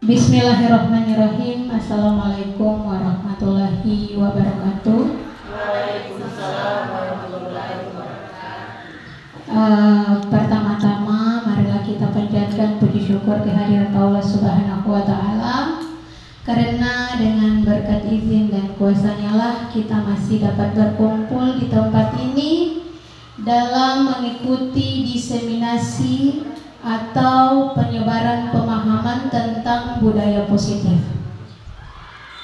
Bismillahirrahmanirrahim. Assalamualaikum warahmatullahi wabarakatuh. Waalaikumsalam warahmatullahi wabarakatuh. Pertama-tama marilah kita panjatkan puji syukur kehadirat Allah Subhanahu wa taala, karena dengan berkat izin dan kuasa-Nya lah kita masih dapat berkumpul di tempat ini dalam mengikuti diseminasi atau penyebaran pemahaman tentang budaya positif.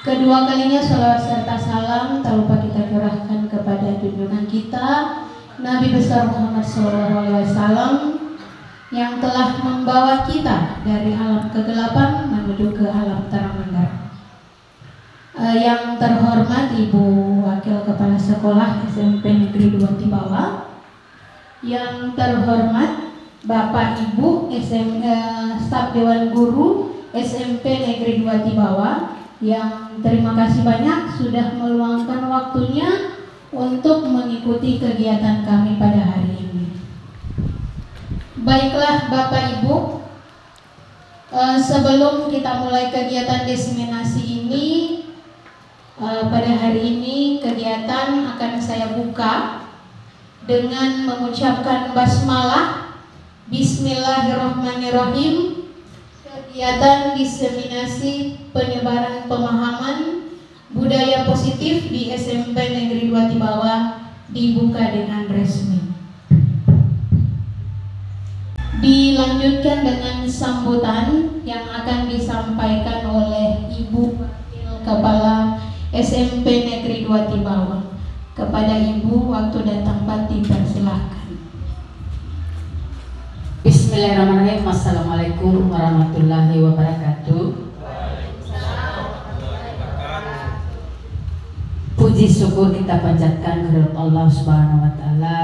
Kedua kalinya sholawat serta salam tak lupa kita curahkan kepada junjungan kita Nabi besar Muhammad SAW yang telah membawa kita dari alam kegelapan menuju ke alam terang benderang. Yang terhormat Ibu Wakil Kepala Sekolah SMP Negeri 2 Tibawa, yang terhormat Bapak Ibu staf Dewan Guru SMP Negeri 2 Tibawa, yang terima kasih banyak sudah meluangkan waktunya untuk mengikuti kegiatan kami pada hari ini. Baiklah Bapak Ibu, sebelum kita mulai kegiatan diseminasi ini, pada hari ini kegiatan akan saya buka dengan mengucapkan basmalah. Bismillahirrahmanirrahim. Kegiatan diseminasi penyebaran pemahaman budaya positif di SMP Negeri 2 Tibawa dibuka dengan resmi. Dilanjutkan dengan sambutan yang akan disampaikan oleh Ibu Wakil Kepala SMP Negeri 2 Tibawa. Kepada Ibu, waktu dan tempat dipersilahkan. Bismillahirrahmanirrahim. Assalamualaikum warahmatullahi wabarakatuh. Puji syukur kita panjatkan kehadirat Allah Subhanahu wa taala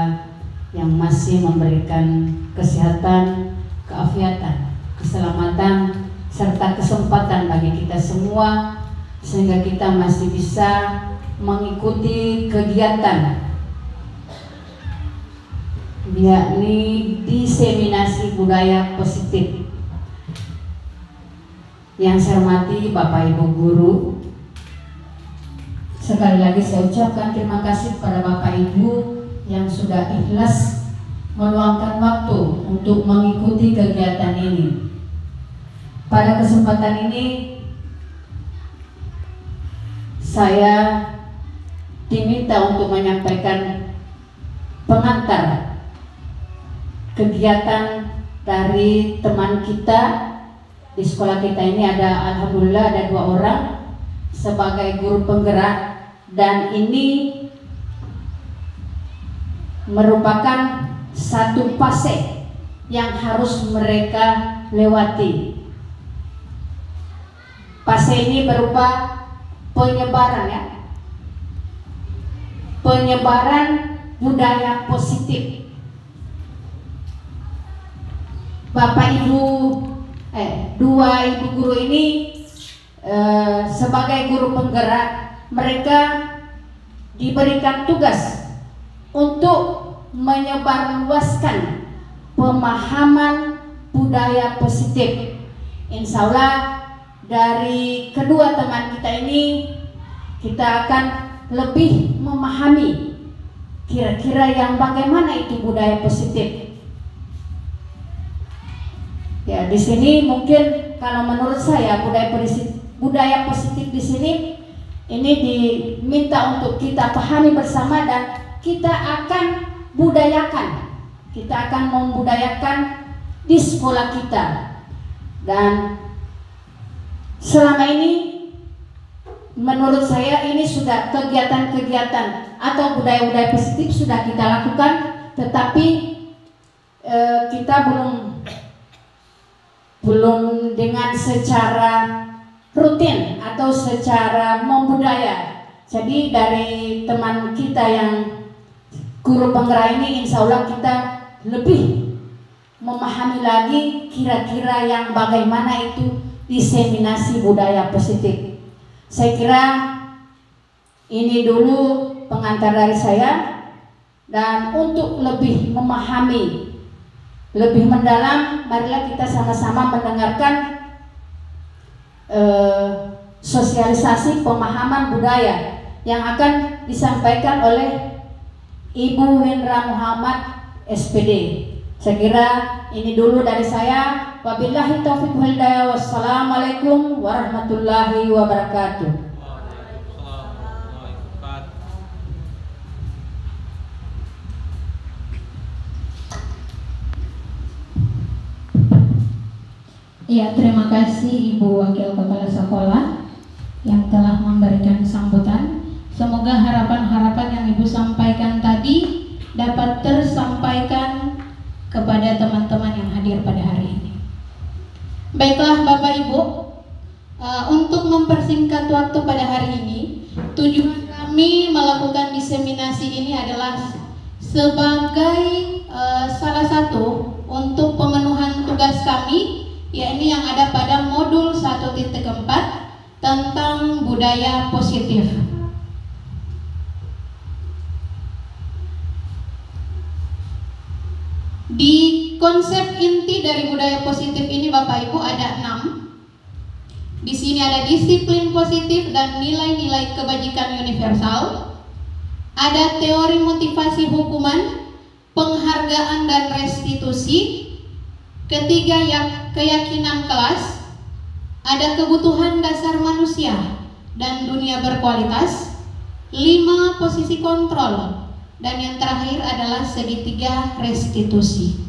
yang masih memberikan kesehatan, keafiatan, keselamatan serta kesempatan bagi kita semua sehingga kita masih bisa mengikuti kegiatan yakni diseminasi budaya positif. Yang saya hormati Bapak Ibu Guru, sekali lagi saya ucapkan terima kasih kepada Bapak Ibu yang sudah ikhlas meluangkan waktu untuk mengikuti kegiatan ini. Pada kesempatan ini saya diminta untuk menyampaikan pengantar kegiatan dari teman kita di sekolah kita ini. Alhamdulillah ada 2 orang sebagai guru penggerak, dan ini merupakan satu fase yang harus mereka lewati. Fase ini berupa penyebaran penyebaran budaya positif. Bapak Ibu, 2 Ibu guru ini sebagai guru penggerak, mereka diberikan tugas untuk menyebarluaskan pemahaman budaya positif. Insya Allah dari kedua teman kita ini kita akan lebih memahami kira-kira yang bagaimana itu budaya positif. Ya, di sini mungkin kalau menurut saya budaya positif di sini ini diminta untuk kita pahami bersama dan kita akan budayakan. Kita akan membudayakan di sekolah kita. Dan selama ini menurut saya ini sudah kegiatan-kegiatan atau budaya-budaya positif sudah kita lakukan, tetapi kita belum dengan secara rutin atau secara membudaya. Jadi dari teman kita yang guru penggerak ini, insya Allah kita lebih memahami lagi kira-kira yang bagaimana itu diseminasi budaya positif. Saya kira ini dulu pengantar dari saya, dan untuk lebih memahami lebih mendalam, marilah kita sama-sama mendengarkan sosialisasi pemahaman budaya yang akan disampaikan oleh Ibu Hendra Muhammad SPD. Saya kira ini dulu dari saya. Wabillahi taufiq wal hidayah. Wassalamualaikum warahmatullahi wabarakatuh. Ya, terima kasih Ibu Wakil Kepala Sekolah yang telah memberikan sambutan. Semoga harapan-harapan yang Ibu sampaikan tadi dapat tersampaikan kepada teman-teman yang hadir pada hari ini. Baiklah Bapak Ibu, untuk mempersingkat waktu pada hari ini, tujuan kami melakukan diseminasi ini adalah sebagai salah satu untuk pemenuhan tugas kami, yakni yang ada pada modul 1.4 tentang budaya positif. Di konsep inti dari budaya positif ini Bapak Ibu ada 6. Di sini ada disiplin positif dan nilai-nilai kebajikan universal. Ada teori motivasi hukuman, penghargaan dan restitusi. Ketiga, keyakinan kelas. Ada kebutuhan dasar manusia dan dunia berkualitas. 5, posisi kontrol. Dan yang terakhir adalah segitiga restitusi.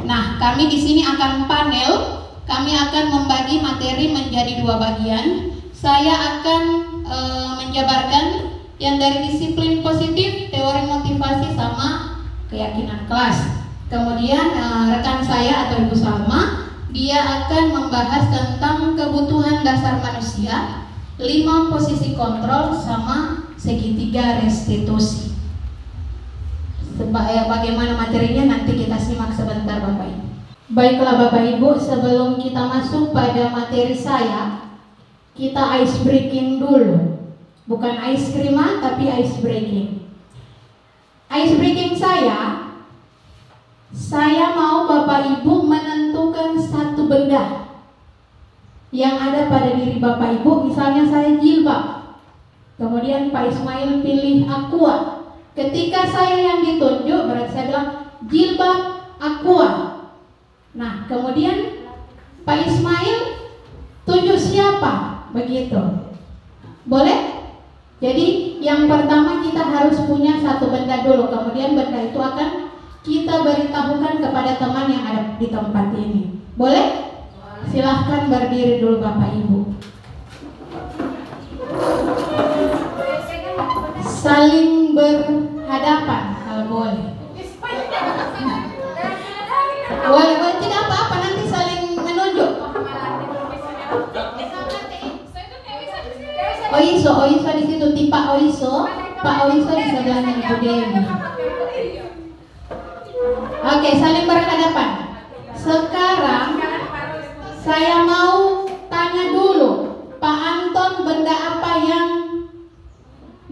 Nah, kami di sini akan panel. Kami akan membagi materi menjadi 2 bagian. Saya akan menjabarkan yang dari disiplin positif, teori motivasi sama keyakinan kelas. Kemudian rekan saya atau Ibu Salma, dia akan membahas tentang kebutuhan dasar manusia, 5 posisi kontrol sama segitiga restitusi. Bagaimana materinya nanti kita simak sebentar Bapak Ibu. Baiklah Bapak Ibu, sebelum kita masuk pada materi saya, kita ice breaking dulu. Bukan ice cream tapi ice breaking. Ice breaking saya mau Bapak Ibu menentukan satu benda yang ada pada diri Bapak Ibu. Misalnya saya jilbab, kemudian Pak Ismail pilih aqua. Ketika saya yang ditunjuk, berarti saya bilang jilbab aqua. Nah, kemudian Pak Ismail tunjuk siapa? Begitu. Boleh? Jadi yang pertama kita harus punya satu benda dulu, kemudian benda itu akan kita beritahukan kepada teman yang ada di tempat ini. Boleh? Silahkan berdiri dulu Bapak Ibu. Saling berhadapan kalau boleh. Boleh, tidak apa-apa, nanti saling menunjuk. Oiso di situ, Pak Oiso di sebelahnya Ibu Dewi. Oke, saling berhadapan. Sekarang saya mau tanya dulu, Pak Anton, benda apa yang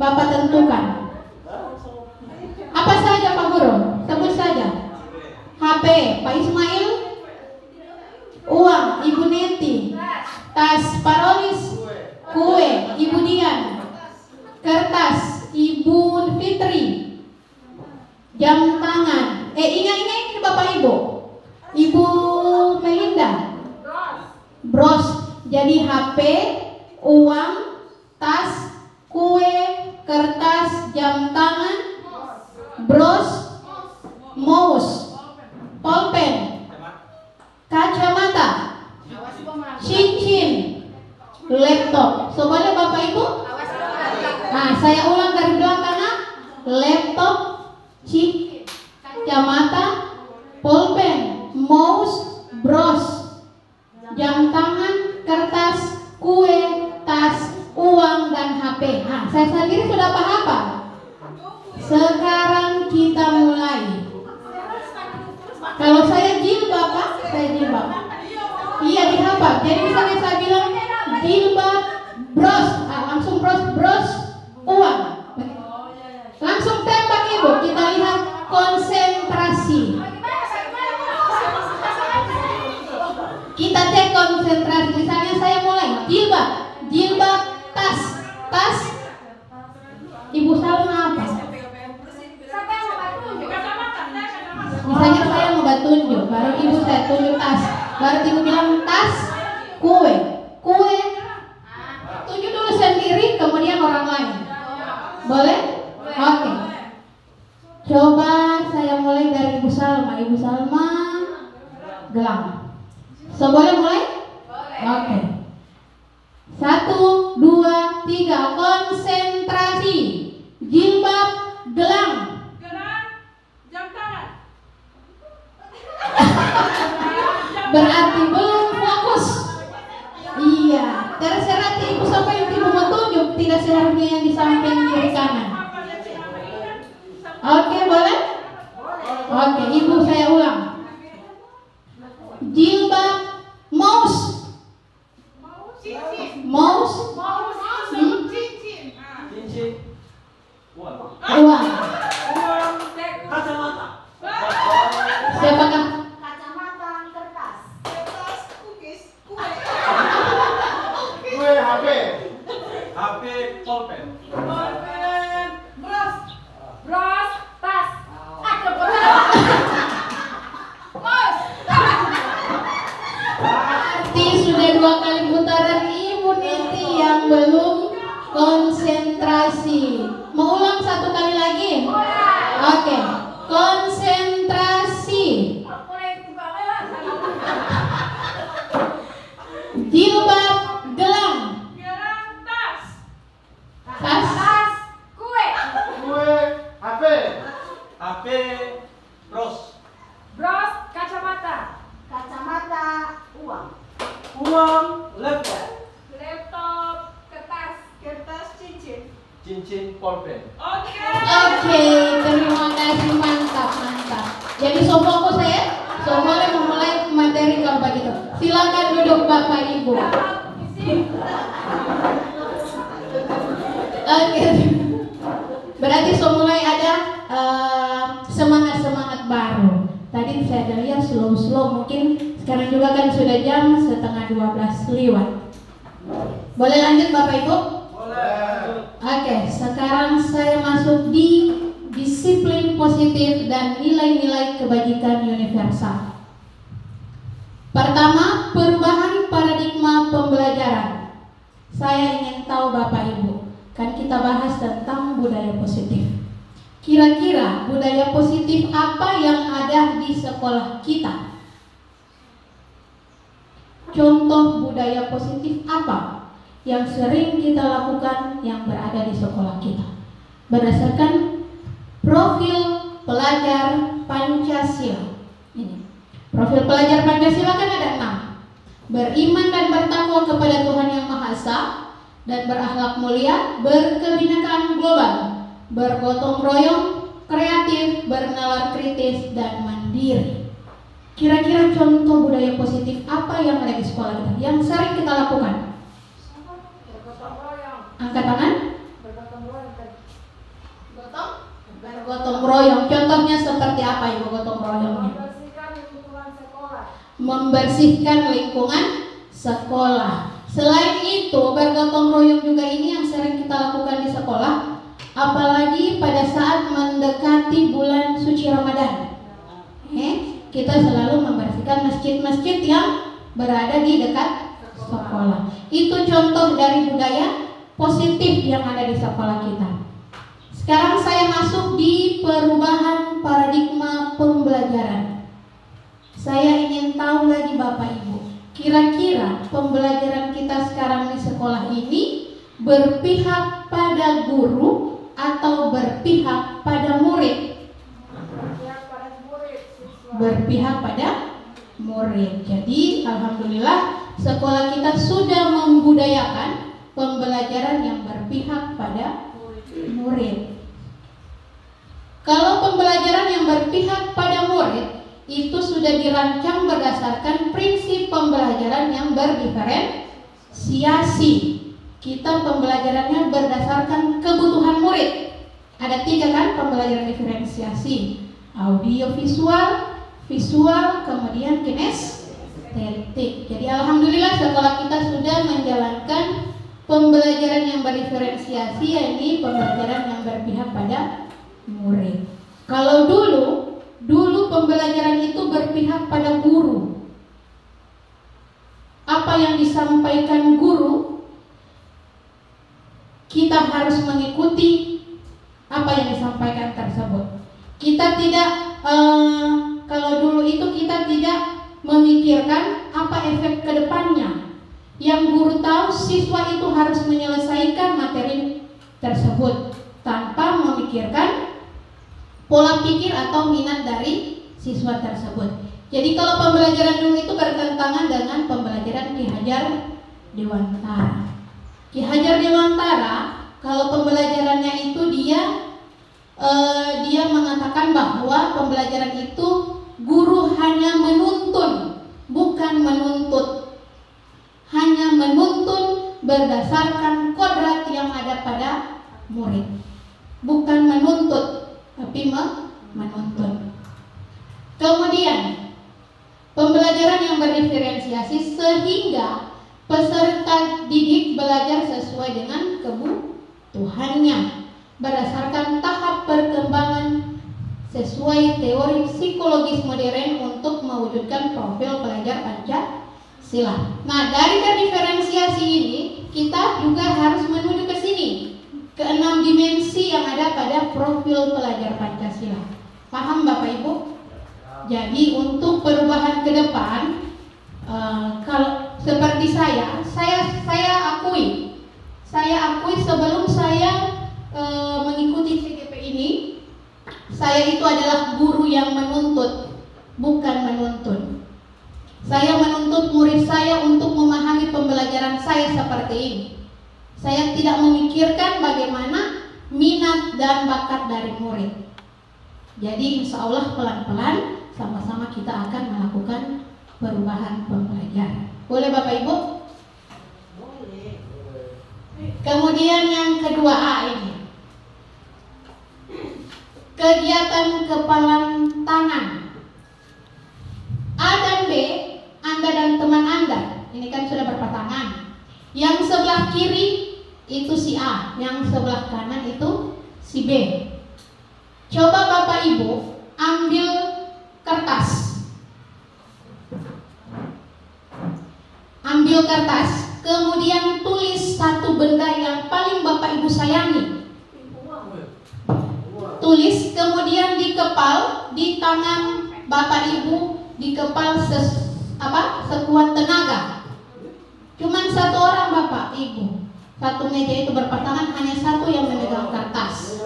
Bapak tentukan? Apa saja Pak Guru? Sebut saja. HP, Pak Ismail. Uang, Ibu Neti. Tas, Pak Rolis. Kue, Ibu Dian. Kertas, Ibu Fitri. Jam tangan. Ingat Bapak Ibu. Ibu Melinda. Bros. Jadi HP, uang, tas, kue, kertas, jam tangan, bros, mouse, pulpen, kacamata, cincin, laptop. So boleh Bapak Ibu? Nah, saya ulang dari belakang. Laptop, cincin, kacamata, pulpen, mouse, bros, jam tangan, kertas, kue, tas, uang, dan HP. Nah, saya sendiri sudah paham. Sekarang kita mulai. Kalau saya jilbab, saya jilbab. Iya, dihafal. Jadi misalnya saya bilang jilbab, bros, langsung bros, uang. Langsung tembak Ibu. Kita lihat konsentrasi. Kita cek konsentrasi. Misalnya saya mulai jilbab. Berarti ibu bilang tas, kue. Kue. Tuju dulu sendiri, kemudian orang lain. Boleh? Oke. Coba saya mulai dari Ibu Salma. Ibu Salma, gelang. So, boleh mulai? Oke. 1, 2, 3. Konsentrasi. Jilbab, gelang. Jam tangan. Berarti belum fokus. Iya, terserah ibu sampai yang ibu mau tunjuk, tidak seharusnya yang di samping kiri kanan. Oke, boleh? Oke, ibu saya ulang. Jilbab, mouse. Mouse, Cincin. uang. Kacamata. Siapakah? Kue HP. HP pulpen. Bros. Tas. Berarti sudah 2 kali putaran Ibu Niti yang belum konsentrasi. Mau ulang 1 kali lagi? Oke, konsentrasi. Jilbab, gelang. Tas. Tas, Kue. HP. HP. Bros. Kacamata. Uang. Laptop. Kertas, cincin. Cincin pulpen. Oke, terima kasih, mantap. Jadi so fokus ya, so boleh memulai materi kalau begitu. Silakan duduk Bapak Ibu. Oke, berarti so mulai ada semangat baru. Tadi saya lihat slow mungkin sekarang juga kan sudah jam 11:30 lewat. Boleh lanjut Bapak Ibu? Boleh. Oke, sekarang saya masuk di disiplin positif dan nilai-nilai kebajikan universal. Pertama, perubahan paradigma pembelajaran. Saya ingin tahu Bapak Ibu, kan kita bahas tentang budaya positif. Kira-kira budaya positif apa yang ada di sekolah kita? Contoh budaya positif apa yang sering kita lakukan yang berada di sekolah kita? Berdasarkan profil pelajar Pancasila. Ini. Profil pelajar Pancasila kan ada 6. Beriman dan bertakwa kepada Tuhan Yang Maha Esa dan berakhlak mulia, berkebinekaan global, bergotong royong, kreatif, bernalar kritis, dan mandiri. Kira-kira contoh budaya positif apa yang ada di sekolah kita yang sering kita lakukan? Angkat tangan. Bergotong royong. Contohnya seperti apa Ibu gotong royongnya? Membersihkan lingkungan sekolah. Selain itu, bergotong royong juga ini yang sering kita lakukan di sekolah, apalagi pada saat mendekati bulan suci Ramadan. Kita selalu membersihkan masjid-masjid yang berada di dekat sekolah. Itu contoh dari budaya positif yang ada di sekolah kita. Sekarang saya masuk di perubahan paradigma pembelajaran. Saya ingin tahu lagi Bapak Ibu, kira-kira pembelajaran kita sekarang di sekolah ini berpihak pada guru atau berpihak pada murid? Berpihak pada murid. Jadi alhamdulillah sekolah kita sudah membudayakan pembelajaran yang berpihak pada murid. Kalau pembelajaran yang berpihak pada murid itu sudah dirancang berdasarkan prinsip pembelajaran yang berdiferensiasi. Kita pembelajarannya berdasarkan kebutuhan murid. Ada 3 kan pembelajaran diferensiasi: audio visual, visual, kemudian kinestetik. Jadi alhamdulillah sekolah kita sudah menjalankan pembelajaran yang berdiferensiasi, yakni pembelajaran yang berpihak pada murid. Kalau dulu pembelajaran itu berpihak pada guru. apa yang disampaikan guru, kita harus mengikuti apa yang disampaikan tersebut. Kita tidak kalau dulu itu kita tidak memikirkan apa efek ke depannya. Yang guru tahu siswa itu harus menyelesaikan materi tersebut tanpa memikirkan pola pikir atau minat dari siswa tersebut. Jadi kalau pembelajaran dulu itu bertentangan dengan pembelajaran Ki Hajar Dewantara. Ki Hajar Dewantara kalau pembelajarannya itu dia mengatakan bahwa pembelajaran itu guru hanya menuntun, bukan menuntut. Hanya menuntun berdasarkan kodrat yang ada pada murid. Bukan menuntut, tapi menuntun. Kemudian pembelajaran yang berdiferensiasi sehingga peserta didik belajar sesuai dengan kebutuhannya berdasarkan tahap perkembangan sesuai teori psikologis modern untuk mewujudkan profil pelajar Pancasila. Nah, dari berdiferensiasi ini kita juga harus menuju ke sini, ke 6 dimensi yang ada pada profil pelajar Pancasila. Paham Bapak Ibu? Jadi untuk perubahan ke depan, kalau seperti saya akui sebelum saya mengikuti CGP ini, saya itu adalah guru yang menuntut, bukan menuntun. Saya menuntut murid saya untuk memahami pembelajaran saya seperti ini. Saya tidak memikirkan bagaimana minat dan bakat dari murid. Jadi insya Allah pelan-pelan sama-sama kita akan melakukan perubahan pembelajaran. Boleh Bapak Ibu? Boleh. Kemudian yang kedua A ini, kegiatan kepalan tangan. A dan B, Anda dan teman Anda, ini kan sudah berpasangan. Yang sebelah kiri itu si A, yang sebelah kanan itu si B. Coba Bapak Ibu ambil kertas. Ambil kertas, kemudian tulis satu benda yang paling Bapak Ibu sayangi. Tulis, kemudian dikepal di tangan Bapak Ibu, dikepal sekuat tenaga. Cuman satu orang Bapak Ibu, satu meja itu berpasangan, hanya satu yang memegang kertas.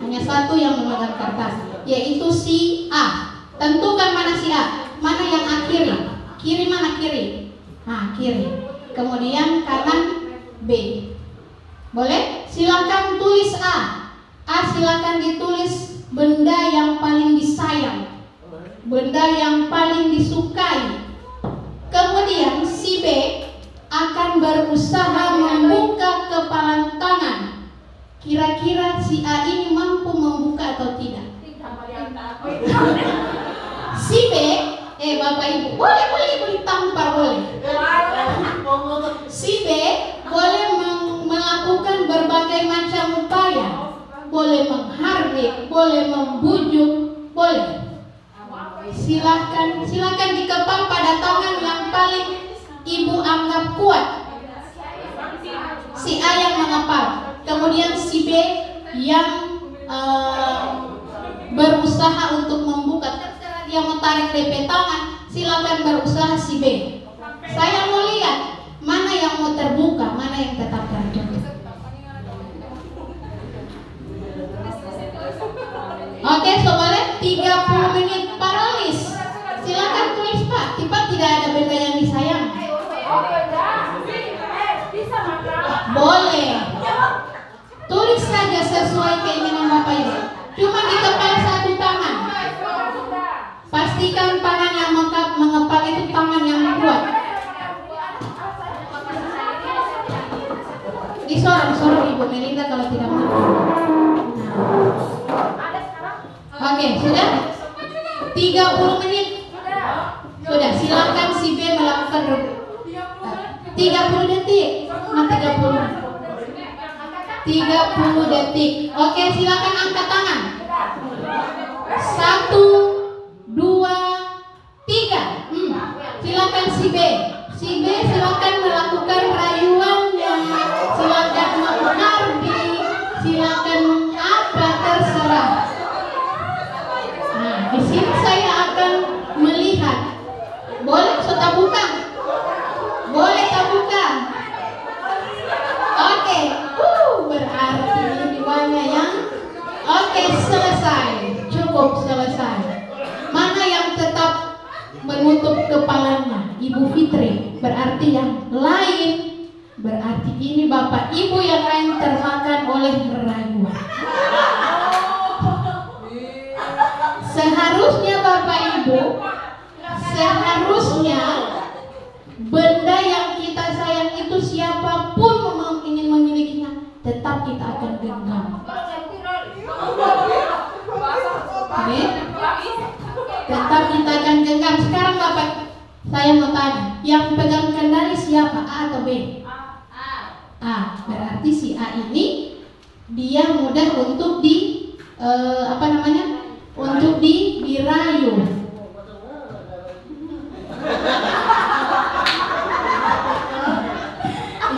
Hanya satu yang memegang kertas, yaitu si A. Tentukan mana si A, mana yang A kiri. Kiri mana kiri? Nah, kiri. Kemudian kanan B. Boleh? Silakan tulis A. A silakan ditulis benda yang paling disayang, benda yang paling disukai. Kemudian si B akan berusaha membuka kepalan tangan. Kira-kira si A ini mampu membuka atau tidak? Si B, Bapak Ibu, boleh tampar boleh. Si B boleh melakukan berbagai macam upaya. Boleh menghardik, boleh membujuk, boleh. Silakan dikepal pada tangan yang paling Ibu anggap kuat. Si A yang mengepal, kemudian si B yang berusaha untuk membuka. Terserah dia mau tarik DP tangan, silakan berusaha si B. Saya mau lihat mana yang mau terbuka, mana yang tetap tertutup. Oke, so boleh 30 menit paralis. Silakan tulis Pak. Tiba tidak ada benda yang disayang. Boleh. Tulis saja sesuai keinginan Bapak Ibu. Cuma dikepal satu tangan. Pastikan tangan yang mengepal itu tangan yang kuat. Disorong-sorong Ibu Melinda kalau tidak mau. Oke, sudah? 30 menit. Sudah, silakan si B melakukan 30 detik. 30 detik. Oke, silakan angkat tangan. 1, 2, 3. Silakan si B. berarti ini Bapak Ibu yang lain termakan oleh keraguan. Seharusnya Bapak Ibu, seharusnya benda yang kita sayang itu siapapun ingin memilikinya, tetap kita akan genggam. Tetap kita akan genggam. Sekarang Bapak, saya mau tanya, yang pegang kendali siapa, A atau B? A. Berarti si A ini dia mudah untuk untuk dirayu.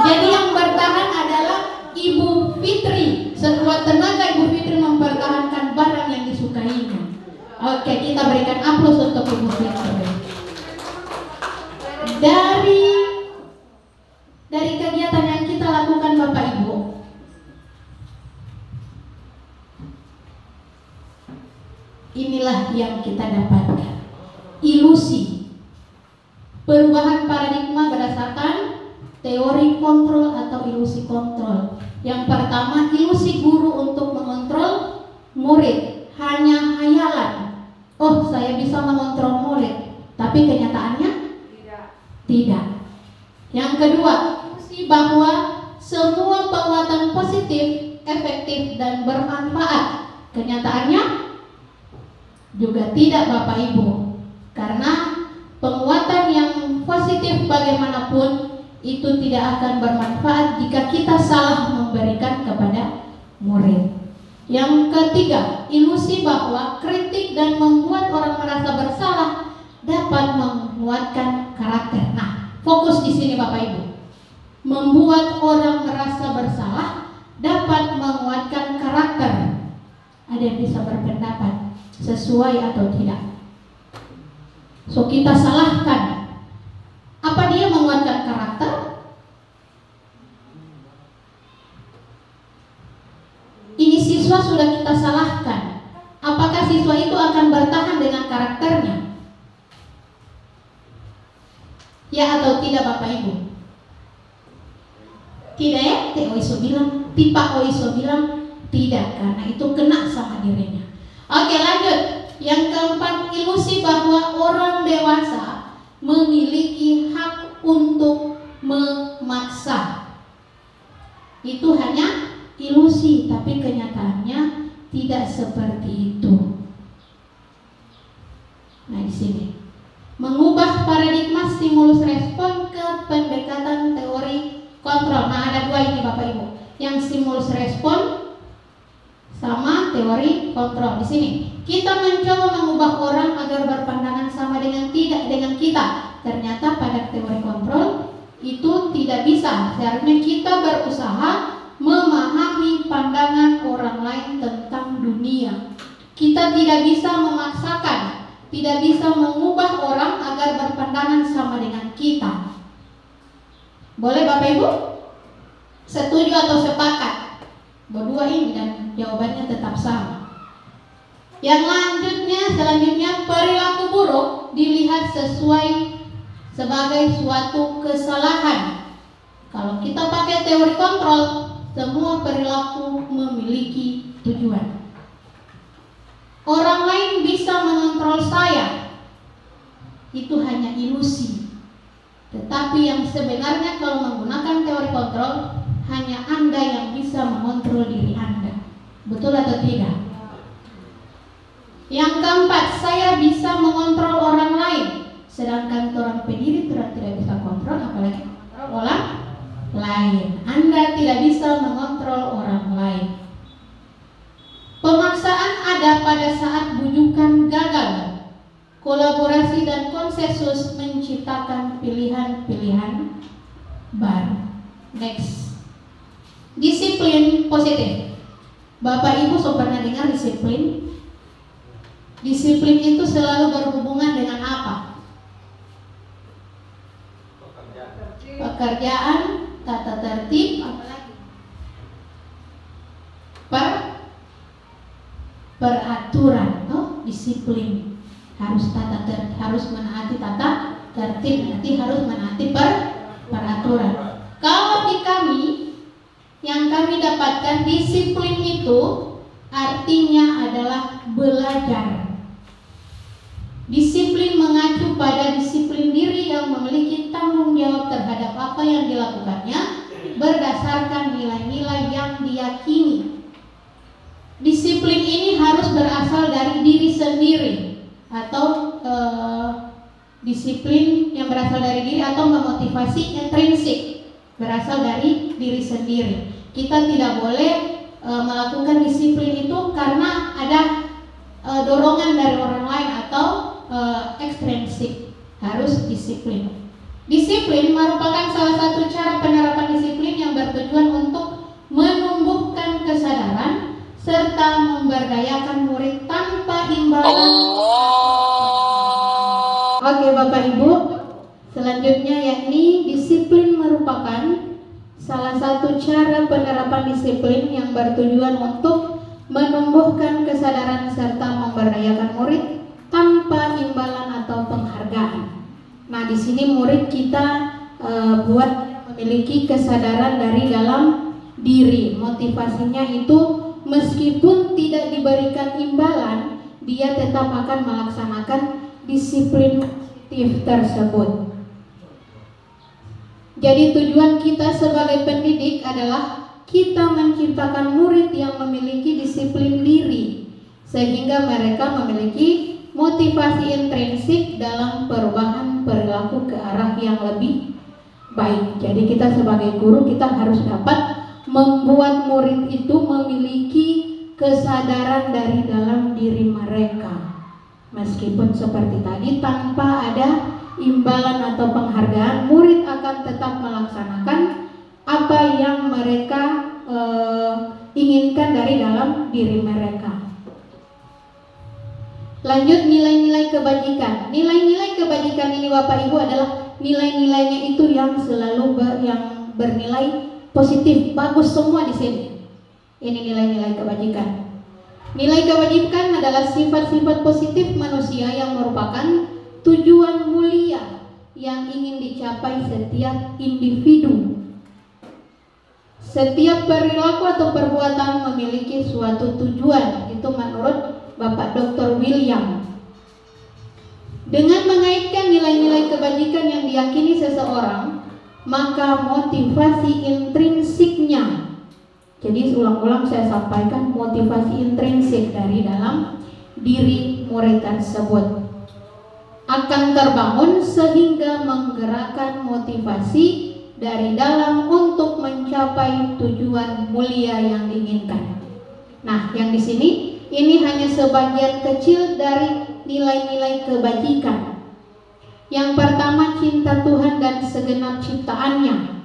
Jadi yang bertahan adalah Ibu Fitri. Sekuat tenaga Ibu Fitri mempertahankan barang yang disukainya. Oke, kita berikan aplaus untuk Ibu Fitri. Dari kegiatan yang kita lakukan Bapak Ibu, inilah yang kita dapatkan. Ilusi. Perubahan paradigma berdasarkan teori kontrol atau ilusi kontrol. Yang pertama, ilusi guru untuk mengontrol murid. Hanya hayalan. Oh, saya bisa mengontrol murid. Tapi kenyataannya tidak. Yang kedua, ilusi bahwa semua penguatan positif, efektif, dan bermanfaat. Kenyataannya juga tidak Bapak Ibu. Karena penguatan yang positif bagaimanapun itu tidak akan bermanfaat jika kita salah memberikan kepada murid. Yang ketiga, ilusi bahwa kritik dan membuat orang merasa bersalah dapat menguatkan karakter. Nah, fokus di sini Bapak Ibu. Membuat orang merasa bersalah dapat menguatkan karakter. Ada yang bisa berpendapat sesuai atau tidak? So, kita salahkan. Apa dia menguatkan karakter? Ini siswa sudah kita salahkan. Apakah siswa itu akan bertahan dengan karakternya? Ya atau tidak Bapak Ibu? Tidak ya? Teh Oiso bilang, Tipa Oiso bilang tidak, karena itu kena sama dirinya. Oke, lanjut. Yang keempat, ilusi bahwa orang dewasa memiliki hak untuk memaksa. Itu hanya ilusi, tapi kenyataannya tidak seperti itu. Nah, di sini mengubah paradigma stimulus respon ke pendekatan teori kontrol. Nah, ada dua ini Bapak Ibu. Yang stimulus respon sama teori kontrol. Di sini kita mencoba mengubah orang agar berpandangan sama dengan kita. Ternyata pada teori kontrol itu tidak bisa. Seharusnya kita berusaha memahami pandangan orang lain tentang dunia. Kita tidak bisa memaksakan, tidak bisa mengubah orang agar berpandangan sama dengan kita. Boleh Bapak Ibu? Setuju atau sepakat? Berdua ini dan jawabannya tetap sama. Yang selanjutnya perilaku buruk dilihat sebagai suatu kesalahan. Kalau kita pakai teori kontrol, semua perilaku memiliki tujuan. Orang lain bisa mengontrol saya, itu hanya ilusi. Tetapi yang sebenarnya kalau menggunakan teori kontrol, hanya Anda yang bisa mengontrol diri Anda. Betul atau tidak? Yang keempat, saya bisa mengontrol orang lain, sedangkan orang pendiri tidak bisa kontrol, apalagi orang lain. Anda tidak bisa mengontrol orang lain. Pemaksaan ada pada saat bujukan gagal. Kolaborasi dan konsensus menciptakan pilihan-pilihan baru. Next. Disiplin positif. Bapak Ibu so pernah dengar disiplin? Disiplin itu selalu berhubungan dengan apa? Pekerjaan, tata tertib, apalagi? Peraturan, disiplin. Harus harus menaati tata tertib, nanti harus menaati peraturan. Kalau di kami yang kami dapatkan, disiplin itu artinya adalah belajar. Disiplin mengacu pada disiplin diri yang memiliki tanggung jawab terhadap apa yang dilakukannya berdasarkan nilai-nilai yang diyakini. Disiplin ini harus berasal dari diri sendiri atau disiplin yang berasal dari diri atau memotivasi intrinsik berasal dari diri sendiri. Kita tidak boleh melakukan disiplin itu karena ada dorongan dari orang lain atau ekstrinsik. Harus disiplin. Disiplin merupakan salah satu cara penerapan disiplin yang bertujuan untuk menumbuhkan kesadaran serta memberdayakan murid tanpa imbalan. Oke Bapak Ibu, selanjutnya yakni disiplin merupakan salah satu cara penerapan disiplin yang bertujuan untuk menumbuhkan kesadaran serta memberdayakan murid tanpa imbalan atau penghargaan. Nah, di sini murid kita buat memiliki kesadaran dari dalam diri. Motivasinya itu meskipun tidak diberikan imbalan, dia tetap akan melaksanakan disiplin positif tersebut. Jadi tujuan kita sebagai pendidik adalah kita menciptakan murid yang memiliki disiplin diri, sehingga mereka memiliki motivasi intrinsik dalam perubahan perilaku ke arah yang lebih baik. Jadi kita sebagai guru, kita harus dapat membuat murid itu memiliki kesadaran dari dalam diri mereka. Meskipun seperti tadi tanpa ada imbalan atau penghargaan, murid akan tetap melaksanakan apa yang mereka inginkan dari dalam diri mereka. Lanjut, nilai-nilai kebajikan. Nilai-nilai kebajikan ini Bapak Ibu adalah nilai-nilainya itu yang selalu yang bernilai positif, bagus semua di sini. Ini nilai-nilai kebajikan. Nilai kebajikan adalah sifat-sifat positif manusia yang merupakan tujuan mulia yang ingin dicapai setiap individu. Setiap perilaku atau perbuatan memiliki suatu tujuan. Itu menurut Bapak Dr. William. Dengan mengaitkan nilai-nilai kebajikan yang diyakini seseorang, maka motivasi intrinsiknya, jadi ulang-ulang saya sampaikan, motivasi intrinsik dari dalam diri murid tersebut akan terbangun sehingga menggerakkan motivasi dari dalam untuk mencapai tujuan mulia yang diinginkan. Nah, yang di sini ini hanya sebagian kecil dari nilai-nilai kebajikan. Yang pertama, cinta Tuhan dan segenap ciptaannya.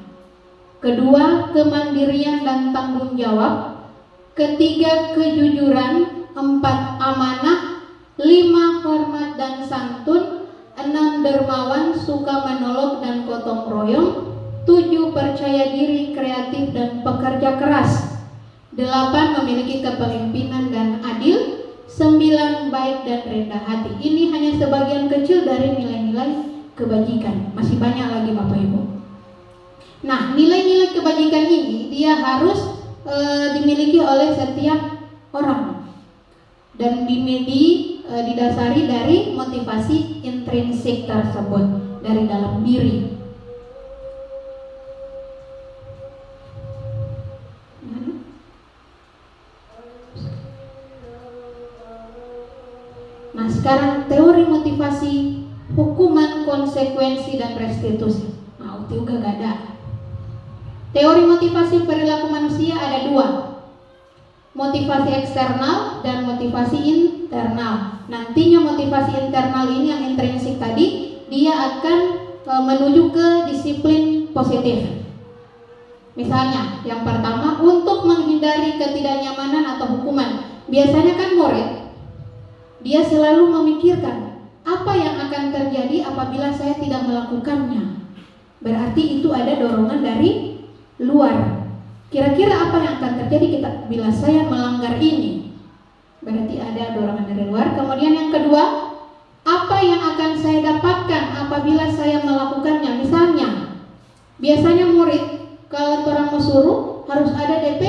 Kedua, kemandirian dan tanggung jawab. Ketiga, kejujuran. Empat, amanah. Lima, hormat dan santun. Enam, dermawan, suka menolong dan gotong royong. Tujuh, percaya diri, kreatif dan pekerja keras. 8. Memiliki kepemimpinan dan adil. 9. Baik dan rendah hati. Ini hanya sebagian kecil dari nilai-nilai kebajikan. Masih banyak lagi Bapak Ibu. Nah, nilai-nilai kebajikan ini dia harus dimiliki oleh setiap orang dan didasari dari motivasi intrinsik tersebut dari dalam diri. Nah, sekarang teori motivasi, hukuman, konsekuensi, dan restitusi. Nah, itu juga gak ada. Teori motivasi perilaku manusia ada dua, motivasi eksternal dan motivasi internal. Nantinya motivasi internal ini yang intrinsik tadi, dia akan menuju ke disiplin positif. Misalnya, yang pertama, untuk menghindari ketidaknyamanan atau hukuman. Biasanya kan murid, dia selalu memikirkan apa yang akan terjadi apabila saya tidak melakukannya. Berarti itu ada dorongan dari luar. Kira-kira apa yang akan terjadi bila saya melanggar ini? Berarti ada dorongan dari luar. Kemudian yang kedua, apa yang akan saya dapatkan apabila saya melakukannya? Misalnya, biasanya murid kalau orang mau suruh harus ada DP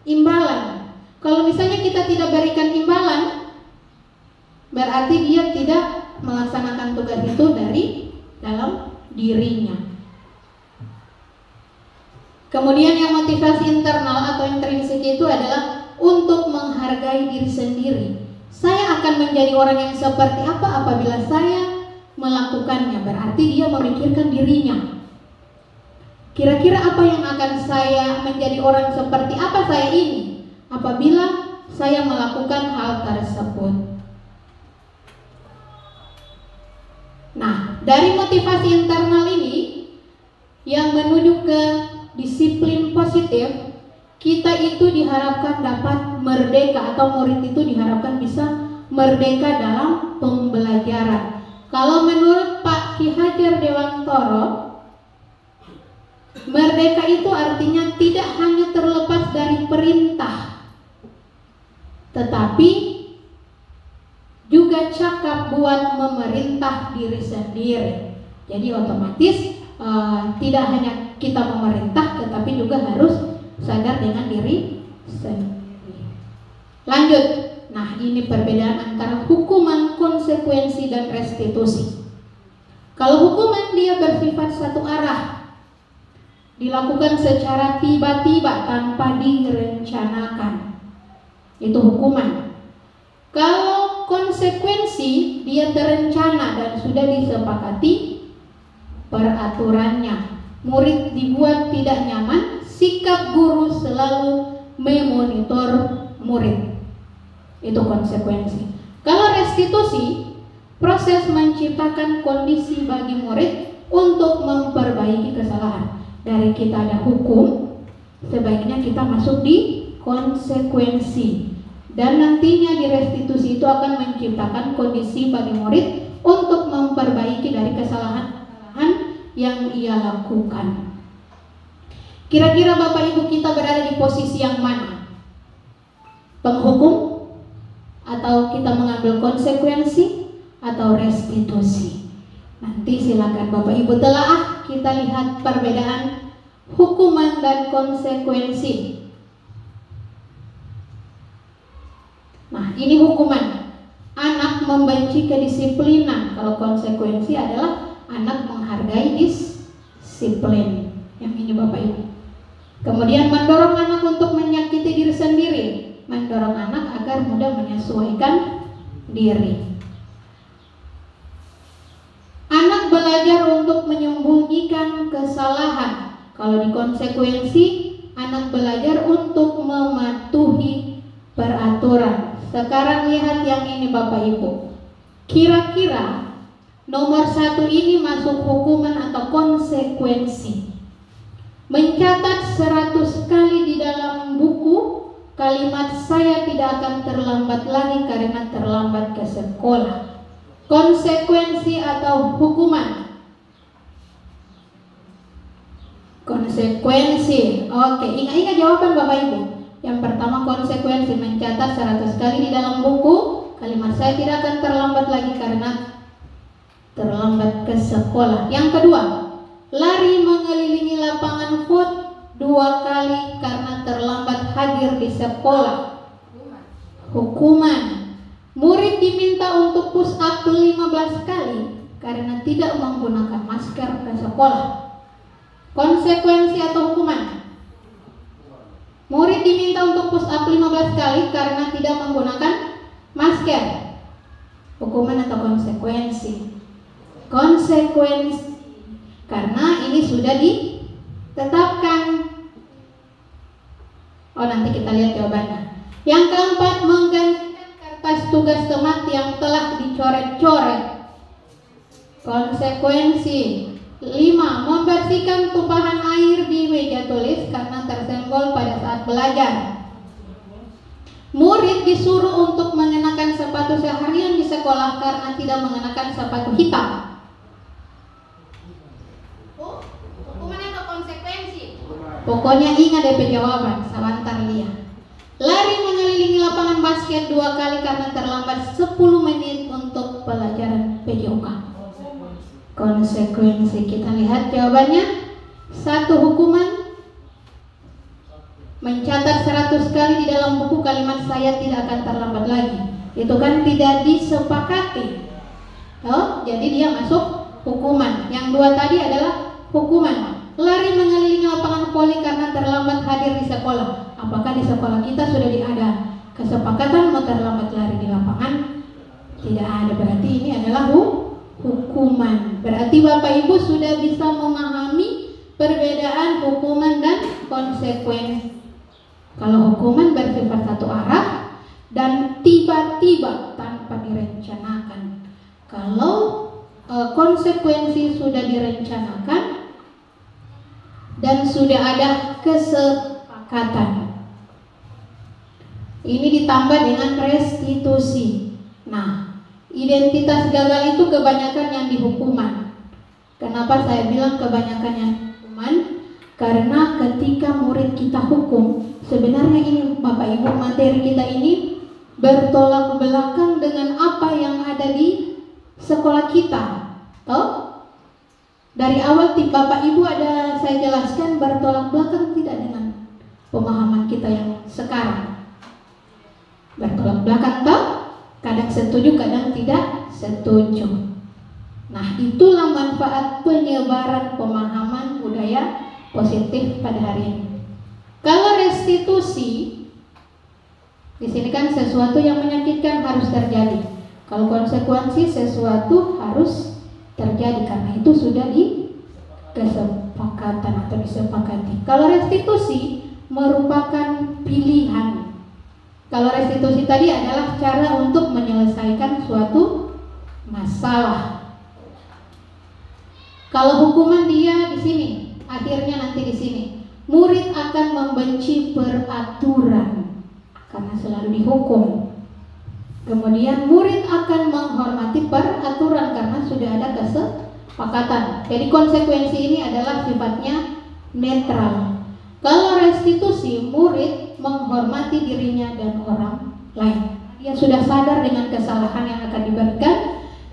imbalan. Kalau misalnya kita tidak berikan imbalan, berarti dia tidak melaksanakan tugas itu dari dalam dirinya. Kemudian yang motivasi internal atau intrinsik itu adalah untuk menghargai diri sendiri. Saya akan menjadi orang yang seperti apa apabila saya melakukannya. Berarti dia memikirkan dirinya. Kira-kira apa yang akan saya menjadi orang seperti apa saya ini apabila saya melakukan hal tersebut. Nah, dari motivasi internal ini yang menuju ke disiplin positif, kita itu diharapkan dapat merdeka, atau murid itu diharapkan bisa merdeka dalam pembelajaran. Kalau menurut Pak Ki Hajar Dewantoro, merdeka itu artinya tidak hanya terlepas dari perintah, tetapi juga cakap buat memerintah diri sendiri. Jadi otomatis tidak hanya kita memerintah, tetapi juga harus sadar dengan diri sendiri. Lanjut. Nah, ini perbedaan antara hukuman, konsekuensi, dan restitusi. Kalau hukuman dia bersifat satu arah, dilakukan secara tiba-tiba tanpa direncanakan, itu hukuman. Kalau konsekuensi dia terencana dan sudah disepakati peraturannya. Murid dibuat tidak nyaman, sikap guru selalu memonitor murid. Itu konsekuensi. Kalau restitusi, proses menciptakan kondisi bagi murid untuk memperbaiki kesalahan. Dari kita ada hukum, sebaiknya kita masuk di konsekuensi. Dan nantinya di restitusi itu akan menciptakan kondisi bagi murid untuk memperbaiki dari kesalahan yang ia lakukan. Kira-kira Bapak Ibu kita berada di posisi yang mana? Penghukum? Atau kita mengambil konsekuensi? Atau restitusi? Nanti silakan Bapak Ibu telaah, kita lihat perbedaan hukuman dan konsekuensi. Nah, ini hukuman. Anak membenci kedisiplinan. Kalau konsekuensi adalah anak menghargai disiplin. Yang ini Bapak Ibu. Kemudian mendorong anak untuk menyakiti diri sendiri. Mendorong anak agar mudah menyesuaikan diri. Anak belajar untuk menyembunyikan kesalahan. Kalau di konsekuensi, anak belajar untuk mematuhi peraturan. Sekarang lihat yang ini Bapak Ibu. Kira-kira nomor 1 ini masuk hukuman atau konsekuensi. Mencatat 100 kali di dalam buku kalimat saya tidak akan terlambat lagi karena terlambat ke sekolah. Konsekuensi atau hukuman? Konsekuensi. Oke, ingat-ingat jawaban Bapak Ibu. Yang pertama konsekuensi, mencatat 100 kali di dalam buku kalimat saya tidak akan terlambat lagi karena terlambat ke sekolah. Yang kedua, lari mengelilingi lapangan fut 2 kali karena terlambat hadir di sekolah. Hukuman. Murid diminta untuk push up 15 kali karena tidak menggunakan masker ke sekolah. Konsekuensi atau hukuman? Murid diminta untuk push up 15 kali karena tidak menggunakan masker. Hukuman atau konsekuensi? Konsekuensi. Karena ini sudah ditetapkan. Oh, nanti kita lihat jawabannya. Yang keempat, menggantikan kertas tugas temat yang telah dicoret-coret. Konsekuensi. 5. Membersihkan tumpahan air di meja tulis karena tersenggol pada saat belajar. Murid disuruh untuk mengenakan sepatu seharian di sekolah karena tidak mengenakan sepatu hitam. Hukuman atau konsekuensi? Pokoknya ingat DP jawaban. Sebentar lihat. Lari mengelilingi lapangan basket 2 kali karena terlambat 10 menit untuk pelajaran PJOK. Konsekuensi. Kita lihat jawabannya. 1 hukuman, mencatat 100 kali di dalam buku kalimat saya tidak akan terlambat lagi. Itu kan tidak disepakati. Oh, jadi dia masuk hukuman. Yang dua tadi adalah hukuman. Lari mengelilingi lapangan voli karena terlambat hadir di sekolah. Apakah di sekolah kita sudah ada kesepakatan mau terlambat lari di lapangan? Tidak ada. Berarti ini adalah hukuman. Berarti Bapak Ibu sudah bisa memahami perbedaan hukuman dan konsekuensi. Kalau hukuman bersifat satu arah dan tiba-tiba tanpa direncanakan. Kalau konsekuensi sudah direncanakan dan sudah ada kesepakatan. Ini ditambah dengan restitusi. Nah, identitas gagal itu kebanyakan yang di hukuman. Kenapa saya bilang kebanyakan yang hukuman? Karena ketika murid kita hukum, sebenarnya ini Bapak Ibu materi kita ini bertolak belakang dengan apa yang ada di sekolah kita. Toh? Dari awal Bapak Ibu ada saya jelaskan bertolak belakang tidak dengan pemahaman kita yang sekarang. Bertolak belakang toh? Kadang setuju, kadang tidak setuju. Nah, itulah manfaat penyebaran pemahaman budaya positif pada hari ini. Kalau restitusi, di sini kan sesuatu yang menyakitkan harus terjadi. Kalau konsekuensi sesuatu harus terjadi karena itu sudah di kesepakatan atau disepakati. Kalau restitusi merupakan pilihan. Kalau restitusi tadi adalah cara untuk menyelesaikan suatu masalah. Kalau hukuman dia di sini, akhirnya nanti di sini. Murid akan membenci peraturan karena selalu dihukum. Kemudian murid akan menghormati peraturan karena sudah ada kesepakatan. Jadi konsekuensi ini adalah sifatnya netral. Kalau restitusi, murid menghormati dirinya dan orang lain. Dia sudah sadar dengan kesalahan yang akan diberikan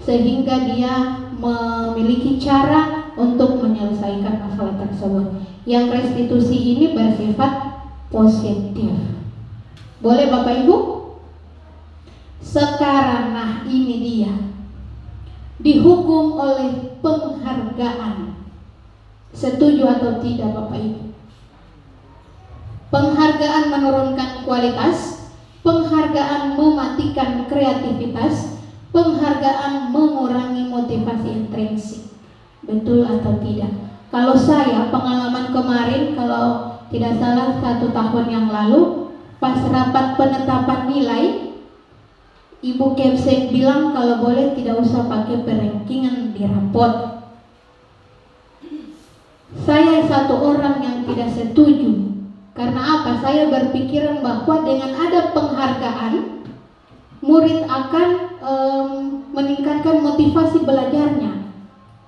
sehingga dia memiliki cara untuk menyelesaikan masalah tersebut. Yang restitusi ini bersifat positif. Boleh Bapak Ibu? Sekarang nah ini dia. Dihukum oleh penghargaan. Setuju atau tidak Bapak Ibu? Penghargaan menurunkan kualitas, penghargaan mematikan kreativitas, penghargaan mengurangi motivasi intrinsik. Betul atau tidak? Kalau saya pengalaman kemarin, kalau tidak salah 1 tahun yang lalu, pas rapat penetapan nilai, Ibu Kepsek bilang kalau boleh tidak usah pakai perankingan di rapot. Saya satu orang yang tidak setuju. Karena apa? Saya berpikiran bahwa dengan ada penghargaan, murid akan meningkatkan motivasi belajarnya.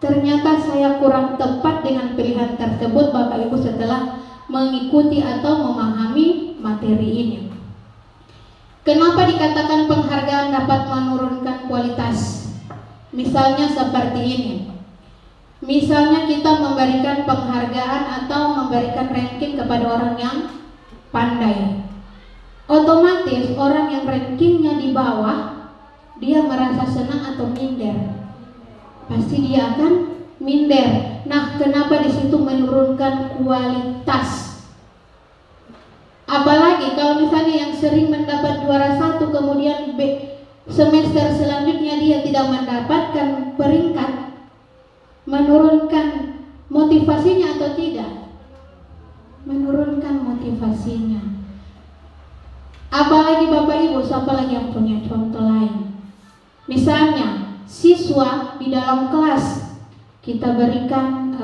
Ternyata saya kurang tepat dengan pilihan tersebut Bapak Ibu setelah mengikuti atau memahami materi ini. Kenapa dikatakan penghargaan dapat menurunkan kualitas? Misalnya seperti ini. Misalnya kita memberikan penghargaan atau memberikan ranking kepada orang yang pandai. Otomatis orang yang rankingnya di bawah, dia merasa senang atau minder. Pasti dia akan minder. Nah, kenapa di situ menurunkan kualitas? Apalagi kalau misalnya yang sering mendapat juara 1 kemudian semester selanjutnya dia tidak mendapatkan peringkat, menurunkan motivasinya atau tidak? Menurunkan motivasinya. Apalagi Bapak Ibu, siapa lagi yang punya contoh lain? Misalnya siswa di dalam kelas kita berikan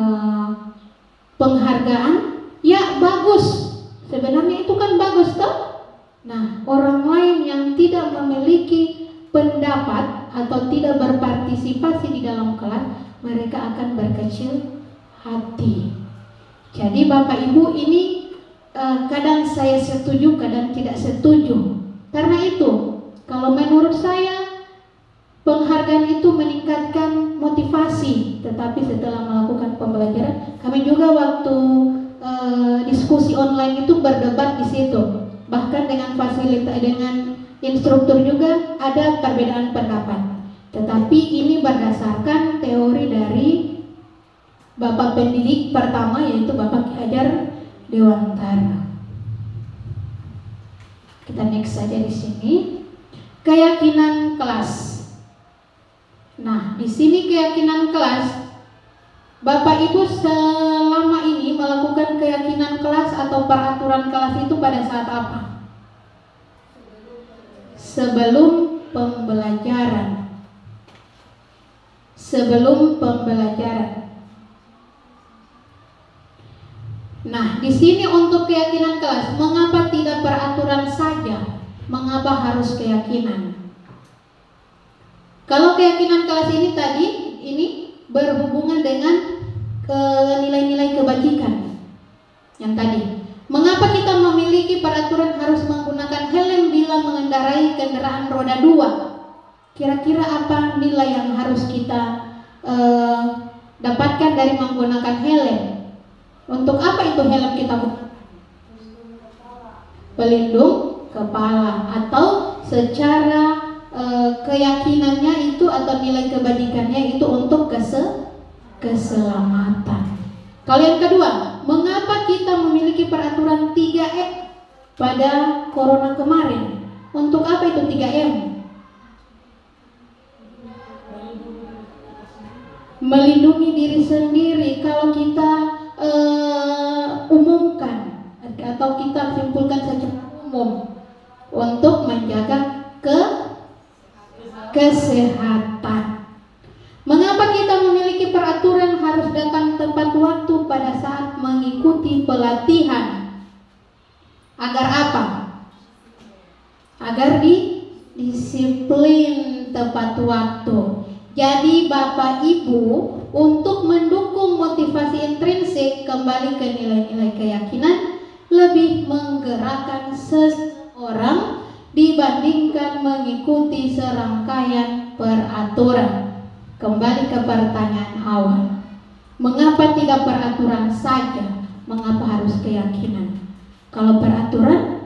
penghargaan, ya bagus. Sebenarnya itu kan bagus toh. Nah, orang lain yang tidak memiliki pendapat atau tidak berpartisipasi di dalam kelas, mereka akan berkecil hati. Jadi Bapak Ibu ini kadang saya setuju, kadang tidak setuju. Karena itu, kalau menurut saya penghargaan itu meningkatkan motivasi. Tetapi setelah melakukan pembelajaran, kami juga waktu diskusi online itu berdebat di situ. Bahkan dengan fasilitas, dengan instruktur juga ada perbedaan pendapat. Tetapi ini berdasarkan teori dari Bapak pendidik pertama, yaitu Bapak Ki Hajar Dewantara. Kita next saja di sini. Keyakinan kelas. Nah, di sini keyakinan kelas, Bapak Ibu selama ini melakukan keyakinan kelas atau peraturan kelas itu pada saat apa? Sebelum pembelajaran. Sebelum pembelajaran. Nah, di sini untuk keyakinan kelas, mengapa tidak peraturan saja? Mengapa harus keyakinan? Kalau keyakinan kelas ini tadi, ini berhubungan dengan nilai-nilai kebajikan yang tadi. Mengapa kita memiliki peraturan harus menggunakan helm bila mengendarai kendaraan roda 2? Kira-kira apa nilai yang harus kita dapatkan dari menggunakan helm? Untuk apa itu helm kita gunakan? Pelindung kepala, atau secara keyakinannya itu atau nilai kebajikannya itu untuk keselamatan. Kalau yang kedua, mengapa kita memiliki peraturan 3M pada corona kemarin? Untuk apa itu 3M? Melindungi diri sendiri. Kalau kita umumkan atau kita simpulkan secara umum, untuk menjaga kesehatan. Mengapa kita memiliki peraturan harus datang tepat waktu pada saat mengikuti pelatihan? Agar apa? Agar disiplin tepat waktu. Jadi Bapak Ibu, untuk mendukung motivasi intrinsik kembali ke nilai-nilai keyakinan, lebih menggerakkan seseorang dibandingkan mengikuti serangkaian peraturan. Kembali ke pertanyaan awal, mengapa tidak peraturan saja? Mengapa harus keyakinan? Kalau peraturan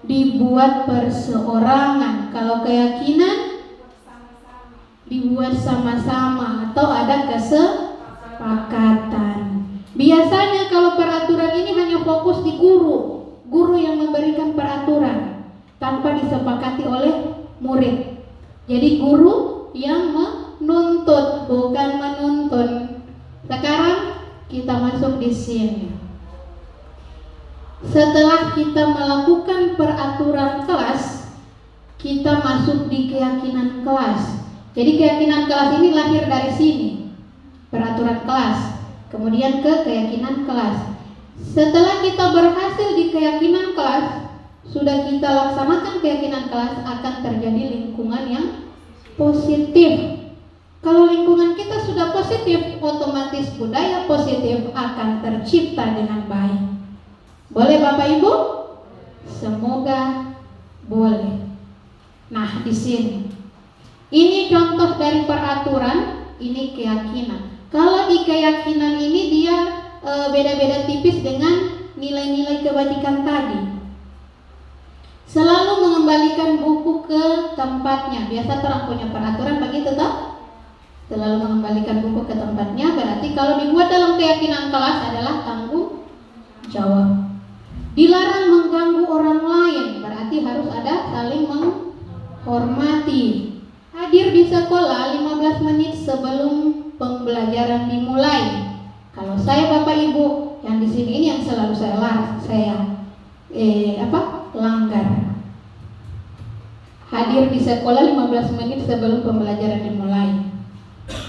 dibuat perseorangan, kalau keyakinan dibuat sama-sama atau ada kesepakatan. Biasanya kalau peraturan ini hanya fokus di guru yang memberikan peraturan tanpa disepakati oleh murid. Jadi guru yang menuntut, bukan menuntun. Sekarang kita masuk di sini. Setelah kita melakukan peraturan kelas, kita masuk di keyakinan kelas. Jadi keyakinan kelas ini lahir dari sini, peraturan kelas, kemudian ke keyakinan kelas. Setelah kita berhasil di keyakinan kelas, sudah kita laksanakan keyakinan kelas, akan terjadi lingkungan yang positif. Kalau lingkungan kita sudah positif, otomatis budaya positif akan tercipta dengan baik. Boleh Bapak Ibu? Semoga boleh. Nah, di sini ini contoh dari peraturan, ini keyakinan. Kalau di keyakinan ini dia beda-beda tipis dengan nilai-nilai kebajikan tadi. Selalu mengembalikan buku ke tempatnya. Biasa orang punya peraturan begitu toh? Selalu mengembalikan buku ke tempatnya. Berarti kalau dibuat dalam keyakinan kelas adalah tanggung jawab. Dilarang mengganggu orang lain. Berarti harus ada saling menghormati. Hadir di sekolah 15 menit sebelum pembelajaran dimulai. Kalau saya Bapak Ibu yang di sini ini yang selalu langgar. Hadir di sekolah 15 menit sebelum pembelajaran dimulai.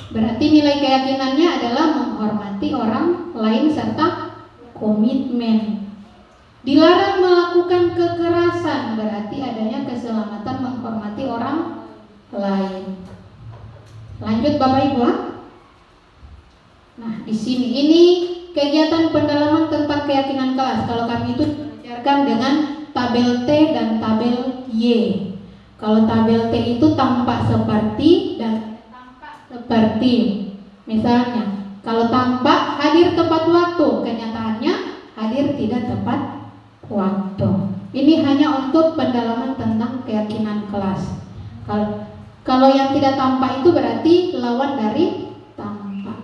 Berarti nilai keyakinannya adalah menghormati orang lain serta komitmen. Dilarang melakukan kekerasan, berarti adanya keselamatan menghormati orang lain. Lanjut Bapak Ibu. Nah, di sini ini kegiatan pendalaman tentang keyakinan kelas. Kalau kami itu diajarkan dengan tabel T dan tabel Y. Kalau tabel T itu tampak seperti dan tampak seperti. Misalnya, Kalau tampak hadir tepat waktu, kenyataannya hadir tidak tepat waktu. Ini hanya untuk pendalaman tentang keyakinan kelas. Kalau yang tidak tampak itu berarti lawan dari tampak.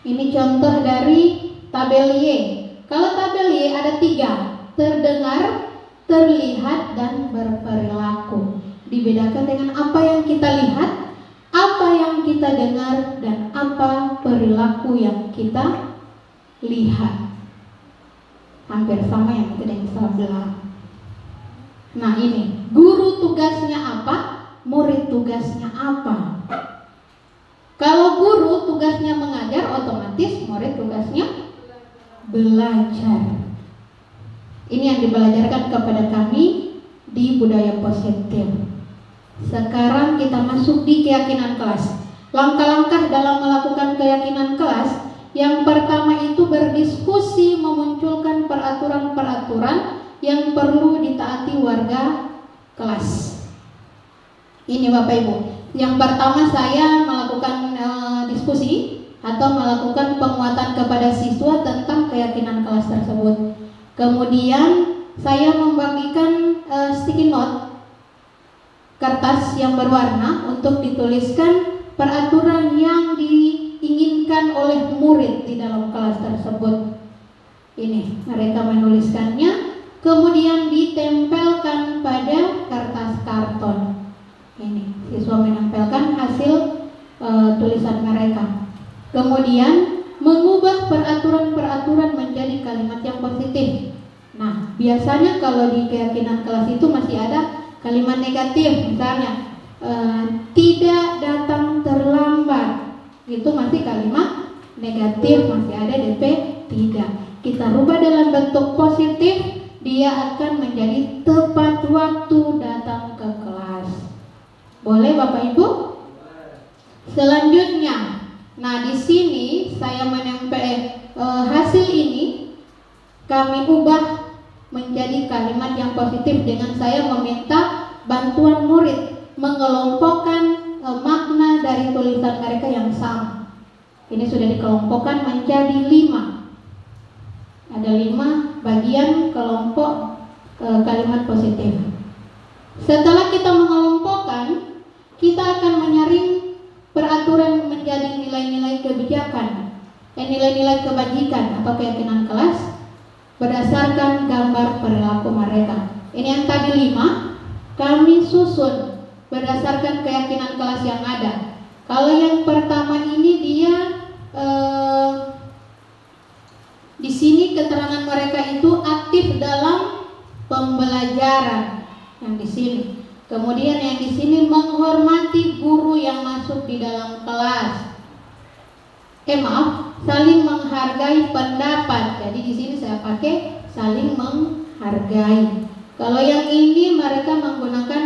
Ini contoh dari tabel Y. Kalau tabel Y ada 3, terdengar, terlihat, dan berperilaku. Dibedakan dengan apa yang kita lihat, apa yang kita dengar, dan apa perilaku yang kita lihat. Hampir sama yang itu yang sebelah. Nah ini, guru tugasnya apa, murid tugasnya apa. Kalau guru tugasnya mengajar, otomatis murid tugasnya belajar. Ini yang dibelajarkan kepada kami di budaya positif. Sekarang kita masuk di keyakinan kelas. Langkah-langkah dalam melakukan keyakinan kelas. Yang pertama itu berdiskusi, memunculkan peraturan-peraturan yang perlu ditaati warga kelas. Ini Bapak Ibu. Yang pertama saya melakukan diskusi atau melakukan penguatan kepada siswa tentang keyakinan kelas tersebut. Kemudian saya membagikan sticky note, kertas yang berwarna untuk dituliskan peraturan yang diinginkan oleh murid di dalam kelas tersebut. Ini mereka menuliskannya, kemudian ditempelkan pada kertas karton. Ini siswa menempelkan hasil tulisan mereka. Kemudian mengubah peraturan-peraturan menjadi kalimat yang positif. Nah, biasanya kalau di keyakinan kelas itu masih ada kalimat negatif, misalnya tidak datang terlambat. Itu masih kalimat negatif, masih ada DP tidak. Kita rubah dalam bentuk positif, dia akan menjadi tepat waktu datang ke kelas. Boleh Bapak Ibu? Selanjutnya, nah di sini saya menempel hasil ini kami ubah menjadi kalimat yang positif dengan saya meminta bantuan murid mengelompokkan makna dari tulisan mereka yang sama. Ini sudah dikelompokkan menjadi 5. Ada 5 bagian kelompok kalimat positif. Setelah kita mengelompokkan, kita akan menyaring peraturan menjadi nilai-nilai kebijakan dan nilai-nilai kebajikan atau keyakinan kelas berdasarkan gambar perilaku mereka. Ini yang tadi 5 kami susun berdasarkan keyakinan kelas yang ada. Kalau yang pertama ini dia di sini keterangan mereka itu aktif dalam pembelajaran yang di sini. Kemudian yang di sini menghormati guru yang masuk di dalam kelas. Saling menghargai pendapat. Jadi di sini saya pakai saling menghargai. Kalau yang ini mereka menggunakan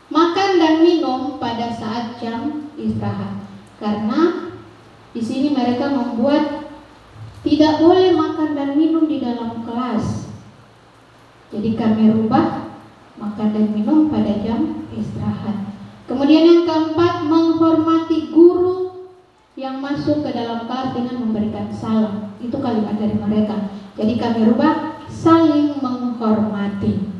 makan dan minum pada saat jam istirahat. Karena di sini mereka membuat tidak boleh makan dan minum di dalam kelas. Jadi kami rubah makan dan minum pada jam istirahat. Kemudian yang keempat, menghormati guru yang masuk ke dalam kelas dengan memberikan salam. Itu kalimat dari mereka. Jadi kami rubah saling menghormati.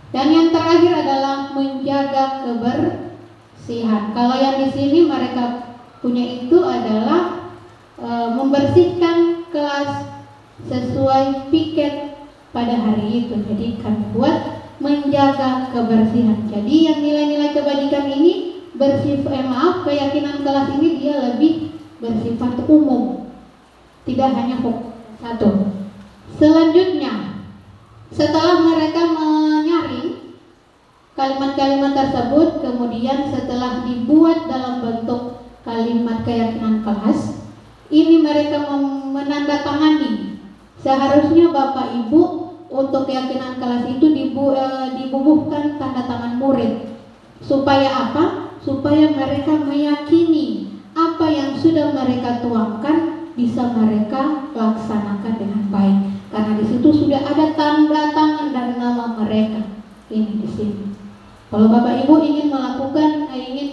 Dan yang terakhir adalah menjaga kebersihan. Kalau yang di sini mereka punya itu adalah membersihkan kelas sesuai piket pada hari itu. Jadi kami buat menjaga kebersihan. Jadi yang nilai-nilai kebajikan ini keyakinan kelas ini dia lebih bersifat umum, tidak hanya satu. Selanjutnya, setelah mereka menyaring kalimat-kalimat tersebut, kemudian setelah dibuat dalam bentuk kalimat keyakinan kelas, ini mereka menandatangani. Seharusnya Bapak Ibu untuk keyakinan kelas itu dibubuhkan tanda tangan murid. Supaya apa? Supaya mereka meyakini apa yang sudah mereka tuangkan bisa mereka laksanakan dengan baik. Karena di situ sudah ada tanda tangan dan nama mereka. Ini di sini. Kalau Bapak Ibu ingin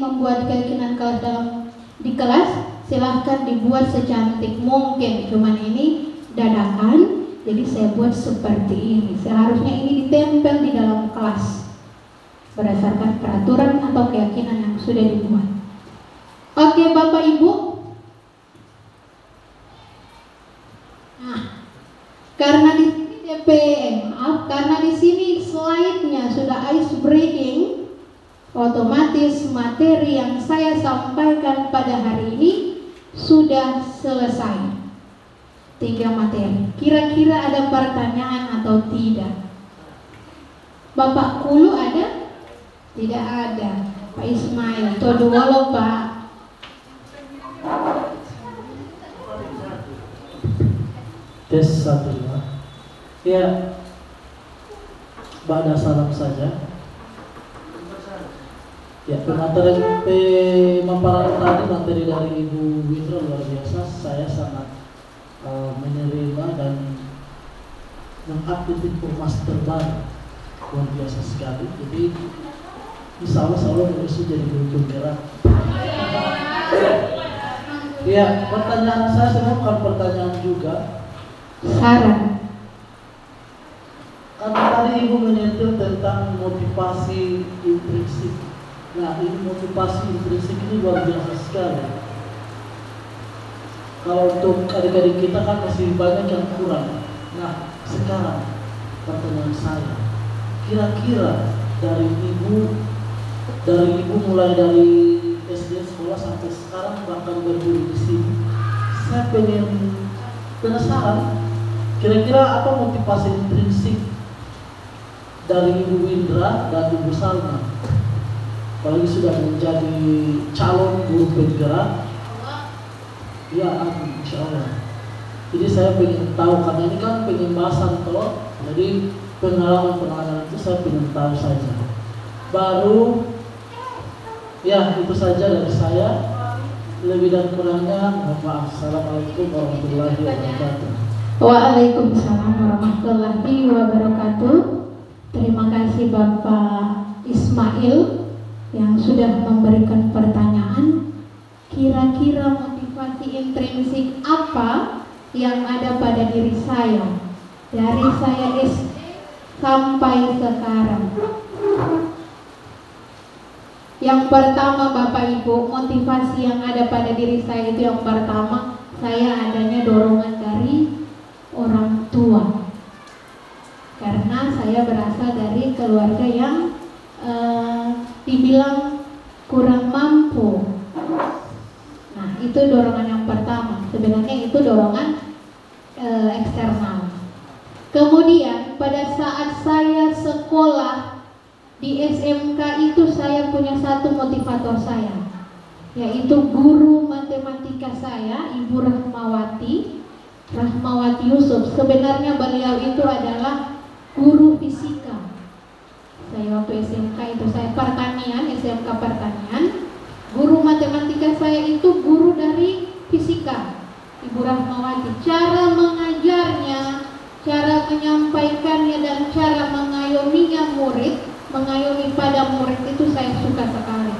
membuat keyakinan kelas dalam di kelas silahkan dibuat secantik mungkin, cuman ini dadakan, jadi saya buat seperti ini. Seharusnya ini ditempel di dalam kelas berdasarkan peraturan atau keyakinan yang sudah dibuat. Oke Bapak Ibu. Nah, karena di sini karena di sini slide-nya sudah ice breaking, otomatis materi yang saya sampaikan pada hari ini sudah selesai. 3 materi. Kira-kira ada pertanyaan atau tidak? Bapak Kulu ada? Tidak ada. Pak Ismail, todo walau Pak. Tes 1 2. Ya, pada salam saja. Ya, pemaparan tadi materi dari Ibu Windra luar biasa. Saya sangat menerima dan mengupdate informasi terbaru, luar biasa sekali. Jadi insya Allah bisa jadi guru gerak. Ya, pertanyaan saya sebenarnya bukan pertanyaan juga, Saran. karena tadi Ibu menyentuh tentang motivasi intrinsik. Nah, ini motivasi intrinsik ini luar biasa sekali. Kalau untuk adik-adik kita kan masih banyak yang kurang. Nah, sekarang pertanyaan saya, kira-kira dari ibu mulai dari SD sekolah sampai sekarang bahkan berguru di sini, saya penasaran, kira-kira apa motivasi intrinsik dari Ibu Windra dan Ibu Salma, apalagi sudah menjadi calon guru penggerak. Ya, amin, insya Allah. Jadi saya ingin tahu, karena ini kan pembahasan toh, jadi pengalaman itu saya ingin tahu saja. Baru, ya itu saja dari saya. Lebih dan kurangnya mohon maaf. Assalamualaikum warahmatullahi wabarakatuh. Waalaikumsalam warahmatullahi wabarakatuh. Terima kasih Bapak Ismail yang sudah memberikan pertanyaan. Kira-kira motivasi intrinsik apa yang ada pada diri saya dari saya SD sampai sekarang? Yang pertama Bapak Ibu, motivasi yang ada pada diri saya itu yang pertama, saya adanya dorongan dari orang tua. Karena saya berasal dari keluarga yang dibilang kurang mampu. Nah, itu dorongan yang pertama. Sebenarnya itu dorongan eksternal. Kemudian pada saat saya sekolah di SMK itu saya punya satu motivator saya, yaitu guru matematika saya, Ibu Rahmawati Yusuf. Sebenarnya beliau itu adalah guru fisika. Saya waktu SMK itu saya pertanian, SMK pertanian. Guru matematika saya itu guru dari fisika, Ibu Rahmawati. Cara mengajarnya, cara menyampaikannya, dan cara mengayominya mengayomi pada murid itu saya suka sekali.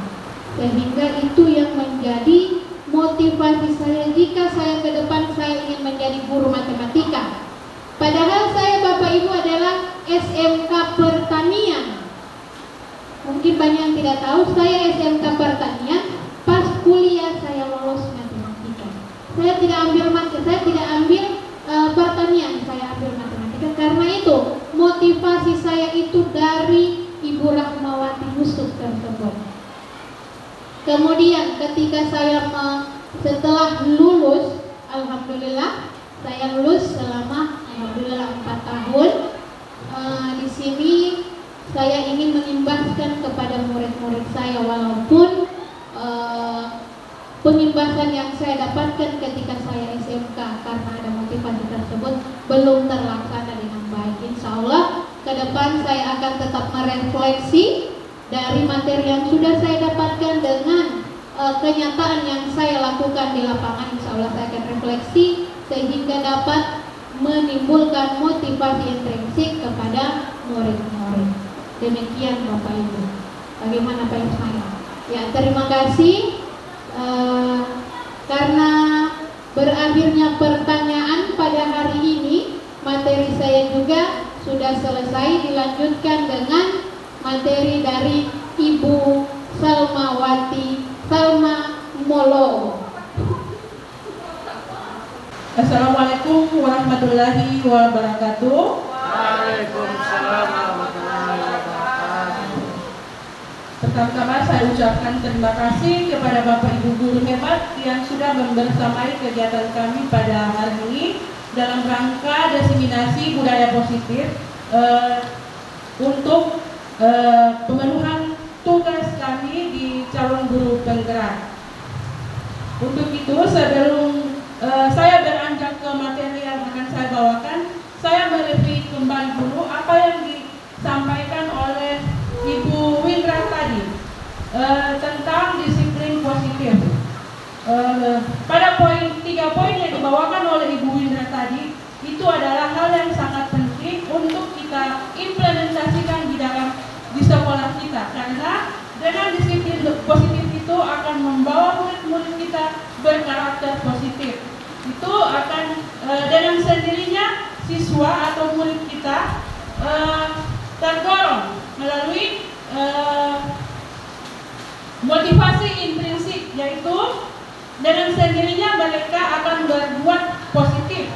Sehingga itu yang menjadi motivasi saya jika saya ke depan saya ingin menjadi guru matematika. Padahal saya Bapak Ibu adalah SMK pertanian. Mungkin banyak yang tidak tahu, saya SMK pertanian. Pas kuliah saya lolos matematika. Saya tidak ambil pertanian, saya ambil matematika. Karena itu motivasi saya itu dari Ibu Rahmawati Yusuf tersebut. Kemudian ketika saya setelah lulus, alhamdulillah saya lulus selama alhamdulillah 4 tahun. Di sini saya ingin mengimbaskan kepada murid-murid saya, walaupun pengimbasan yang saya dapatkan ketika saya SMK karena ada motivasi tersebut belum terlaksana dengan baik. Insya Allah ke depan saya akan tetap merefleksi dari materi yang sudah saya dapatkan dengan kenyataan yang saya lakukan di lapangan. Insya Allah saya akan refleksi sehingga dapat menimbulkan motivasi intrinsik kepada murid-murid. Demikian Bapak Ibu. Bagaimana Pak Ismail? Ya, terima kasih. Karena berakhirnya pertanyaan pada hari ini, materi saya juga sudah selesai, dilanjutkan dengan materi dari Ibu Salma Molo. Assalamualaikum warahmatullahi wabarakatuh. Waalaikumsalam warahmatullahi wabarakatuh. Pertama-tama saya ucapkan terima kasih kepada Bapak Ibu guru hebat yang sudah membersamai kegiatan kami pada hari ini dalam rangka diseminasi budaya positif untuk pemenuhan tugas kami di calon guru penggerak. Untuk itu sebelum saya beranjak ke materi yang akan saya bawakan, saya mereview kembali dulu apa yang disampaikan oleh Ibu Windra tadi tentang disiplin positif. Pada tiga poin yang dibawakan oleh Ibu Windra tadi, itu adalah hal yang sangat penting untuk kita implementasikan di sekolah kita, karena dengan disiplin positif itu akan membawa murid-murid kita berkarakter positif. Itu akan dengan sendirinya siswa atau murid kita terdorong melalui motivasi intrinsik, yaitu dengan sendirinya mereka akan berbuat positif,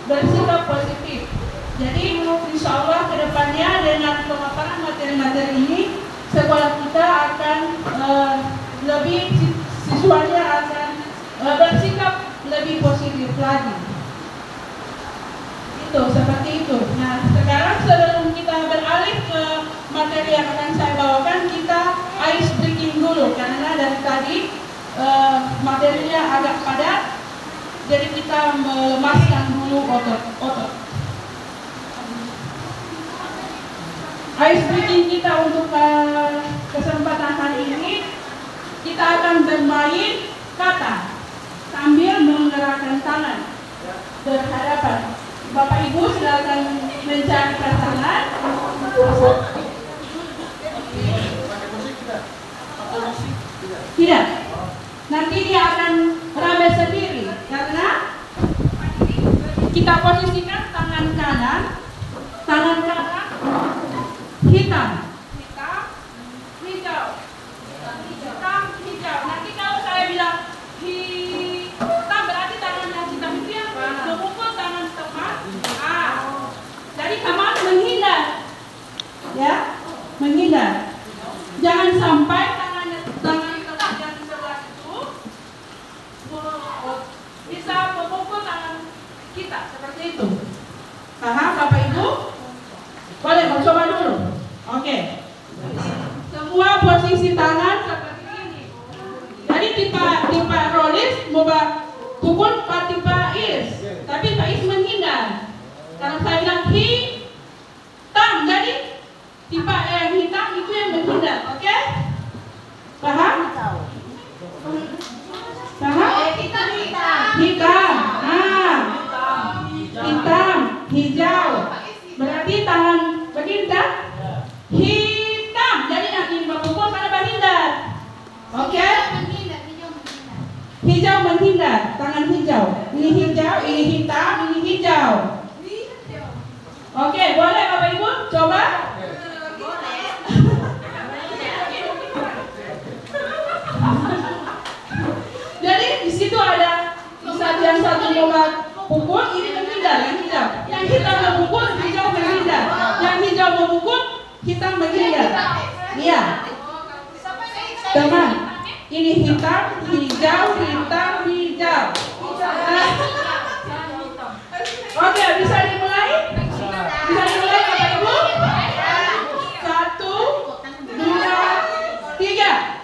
bersikap positif. Jadi insya Allah kedepannya dengan pemaparan materi-materi ini, sekolah kita akan lebih, siswanya akan bersikap lebih positif lagi. Itu seperti itu. Nah, sekarang sebelum kita beralih ke materi yang akan saya bawakan, kita ice breaking dulu karena dari tadi materinya agak padat, jadi kita melemaskan dulu otot-otot. Ice breaking kita untuk kesempatan hari ini, kita akan bermain kata sambil menggerakkan tangan berhadapan. Bapak Ibu silakan mencari pasangan. Tidak. Nanti dia akan rame sendiri karena kita posisikan tangan kanan hitam, hijau, hitam, hijau. Nanti kalau saya bilang hitam berarti tangan yang hitam itu yang memukul tangan teman. Jadi teman menghindar, ya, menghindar. Jangan sampai tangan teman yang sebelah itu bisa memukul tangan kita seperti itu. Paham Bapak Ibu? Boleh mau coba dulu? Oke. Semua posisi tangan seperti ini. Jadi tipe rolis mau pukul tipe is, tapi Pak Is menghindar. Kalau saya bilang hitam, jadi tipe yang hitam itu yang menghindar. Oke? Paham? Paham? Hitam. Hitam, hijau. Berarti tangan berhindar. Hitam, jadi nanti berpukul pada berhindar. Oke? Hijau menghindar, tangan hijau. Ini hijau, ini hitam, ini hijau. Oke, boleh Bapak Ibu coba? Jadi di situ ada yang satu mau pukul, ini menghindar, yang hijau. Yang hitam memukul, hijau menghindar. Yang hijau memukul, hitam menghindar. Iya. Teman, ini hitam, hijau, hitam, hijau. Oke, bisa dimulai? Bisa dimulai Bapak Ibu? 1, 2, 3.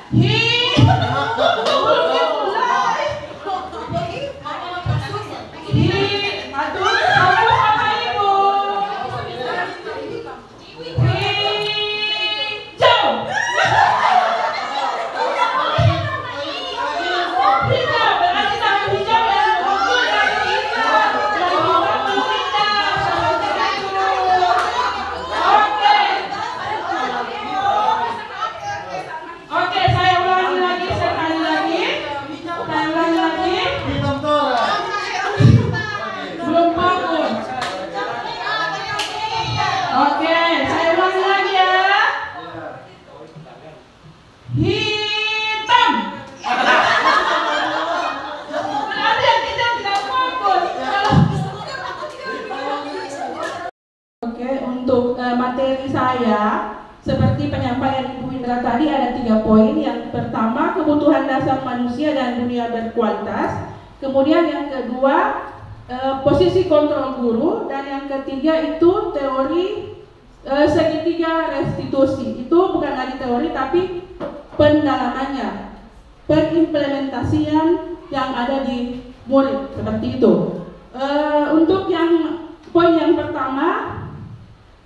Hijau berarti tangan hijau yang memukul tangan hitam. Oke, saya ulangi lagi ya. Hitam. Ada yang tidak fokus. Oke, untuk materi saya seperti penyampaian Ibu Indra tadi ada 3 poin. Yang pertama, kebutuhan dasar manusia dan dunia berkualitas. Kemudian yang kedua, posisi kontrol guru, dan yang ketiga itu teori segitiga restitusi. Itu bukan lagi teori tapi pendalamannya, pengimplementasian yang ada di murid, seperti itu. Untuk yang poin yang pertama,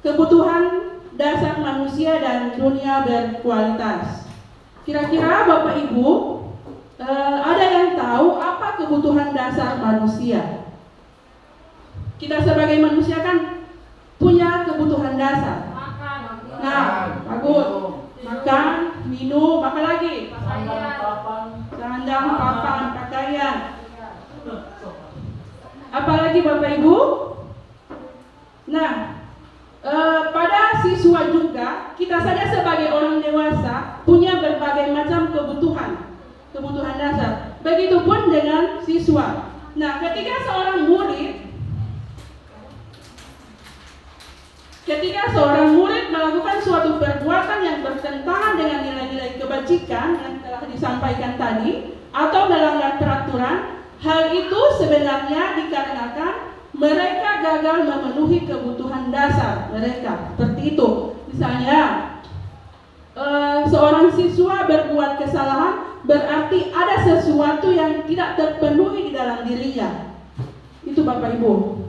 kebutuhan dasar manusia dan dunia berkualitas. Kira-kira Bapak Ibu ada yang tahu apa kebutuhan dasar manusia? Kita sebagai manusia kan punya kebutuhan dasar. Nah, bagus. Makan, minum, apa lagi? Sandang, papan, pakaian. Apalagi Bapak Ibu? Nah, pada siswa juga, kita saja sebagai orang dewasa punya berbagai macam kebutuhan dasar. Begitupun dengan siswa. Nah, ketika seorang murid melakukan suatu perbuatan yang bertentangan dengan nilai-nilai kebajikan yang telah disampaikan tadi atau melanggar peraturan, hal itu sebenarnya dikarenakan mereka gagal memenuhi kebutuhan dasar mereka. Seperti itu. Misalnya, seorang siswa berbuat kesalahan berarti ada sesuatu yang tidak terpenuhi di dalam dirinya. Itu Bapak Ibu.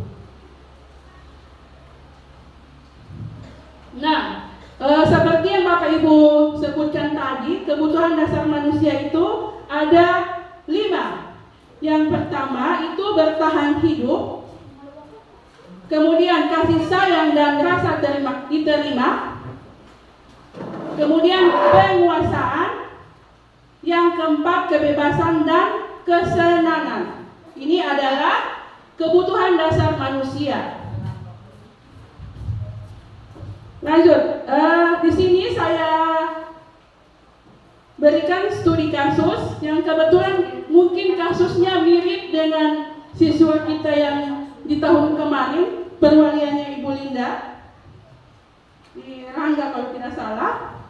Nah, seperti yang Bapak Ibu sebutkan tadi, kebutuhan dasar manusia itu ada 5. Yang pertama itu bertahan hidup, kemudian kasih sayang dan rasa diterima, kemudian penguasaan, yang keempat kebebasan dan kesenangan. Ini adalah kebutuhan dasar manusia. Lanjut, di sini saya berikan studi kasus yang kebetulan mungkin kasusnya mirip dengan siswa kita yang di tahun kemarin, perwaliannya Ibu Linda di Rangga kalau tidak salah.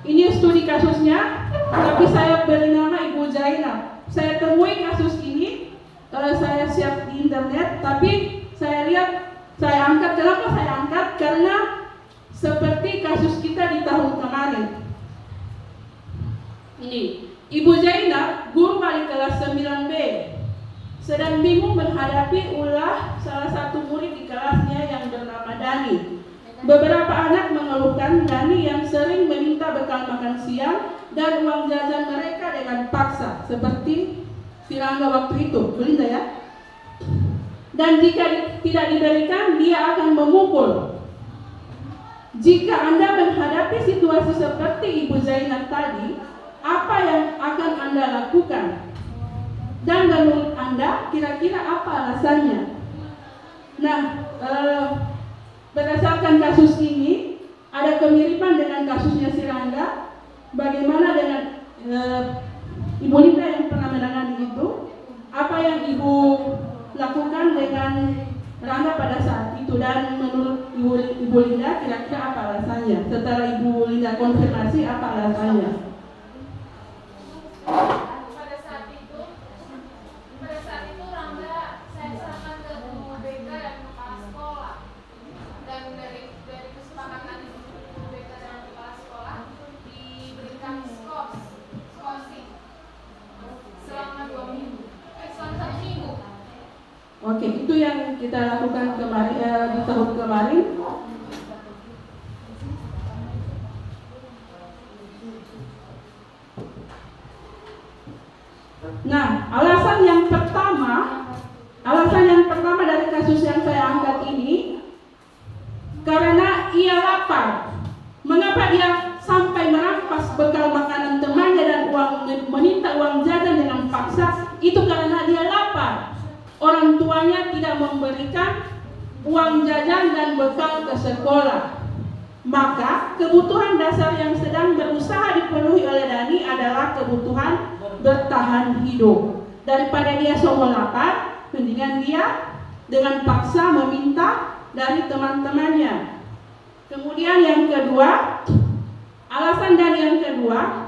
Ini studi kasusnya, tapi saya beri nama Ibu Zainab. Saya temui kasus ini, saya siap di internet, tapi saya lihat, saya angkat. Kenapa saya angkat? Karena seperti kasus kita di tahun kemarin. Ini, Ibu Zainab, guru wali kelas 9B, sedang bingung menghadapi ulah salah satu murid di kelasnya yang bernama Dani. Beberapa anak mengeluhkan Dani yang sering meminta bekal makan siang dan uang jajan mereka dengan paksa, seperti si Rangga waktu itu, Belinda ya. Dan jika tidak diberikan, dia akan memukul. Jika Anda menghadapi situasi seperti Ibu Zainab tadi, apa yang akan Anda lakukan? Dan menurut Anda, kira-kira apa alasannya? Nah, berdasarkan kasus ini, ada kemiripan dengan kasusnya si Rangga. Bagaimana dengan Ibu Linda yang pernah menangani itu? Apa yang Ibu lakukan dengan Rangga pada saat itu? Dan menurut Ibu Linda, kira-kira apa alasannya? Setelah Ibu Linda konfirmasi, apa alasannya? Pada saat itu Rangga saya serahkan ke guru BK dan kepala sekolah, dan dari kesepakatan guru BK dan kepala sekolah diberikan skorsing selama 1 minggu. Oke, itu yang kita lakukan kemarin, di tahun kemarin. Nah, alasan yang pertama dari kasus yang saya angkat ini, karena ia lapar. Mengapa dia sampai merampas bekal makanan temannya dan meminta uang jajan dengan paksa? Itu karena dia lapar. Orang tuanya tidak memberikan uang jajan dan bekal ke sekolah. Maka kebutuhan dasar yang sedang berusaha dipenuhi oleh Dani adalah kebutuhan bertahan hidup. Daripada dia songol lapar, mendingan dia dengan paksa meminta dari teman-temannya. Kemudian yang kedua, alasan Dani yang kedua,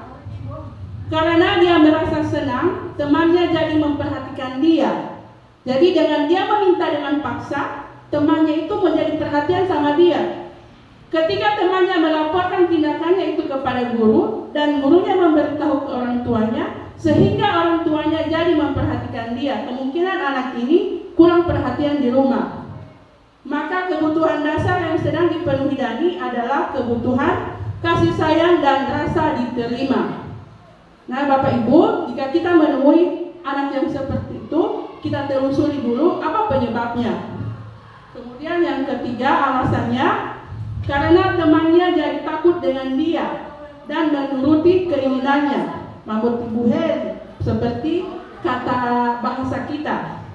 karena dia merasa senang, temannya jadi memperhatikan dia. Jadi dengan dia meminta dengan paksa, temannya itu menjadi perhatian sama dia. Ketika temannya melaporkan tindakannya itu kepada guru, dan gurunya memberitahu ke orang tuanya, sehingga orang tuanya jadi memperhatikan dia, kemungkinan anak ini kurang perhatian di rumah. Maka kebutuhan dasar yang sedang dipenuhi Dani adalah kebutuhan kasih sayang dan rasa diterima. Nah, Bapak Ibu, jika kita menemui anak yang seperti itu, kita telusuri dulu apa penyebabnya. Kemudian yang ketiga, alasannya karena temannya jadi takut dengan dia dan menuruti keinginannya. Mamut buhen, seperti kata bahasa kita.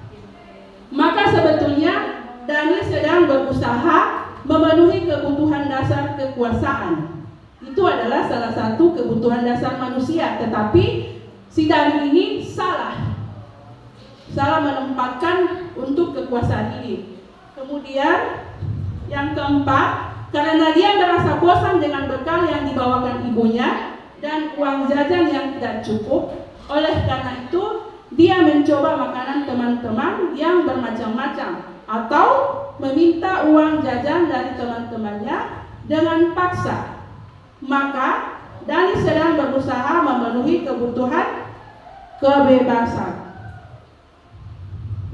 Maka sebetulnya Dani sedang berusaha memenuhi kebutuhan dasar kekuasaan. Itu adalah salah satu kebutuhan dasar manusia. Tetapi si Dani ini salah menempatkan untuk kekuasaan ini. Kemudian yang keempat, karena dia merasa bosan dengan bekal yang dibawakan ibunya dan uang jajan yang tidak cukup, oleh karena itu dia mencoba makanan teman-teman yang bermacam-macam atau meminta uang jajan dari teman-temannya dengan paksa. Maka Dani sedang berusaha memenuhi kebutuhan kebebasan.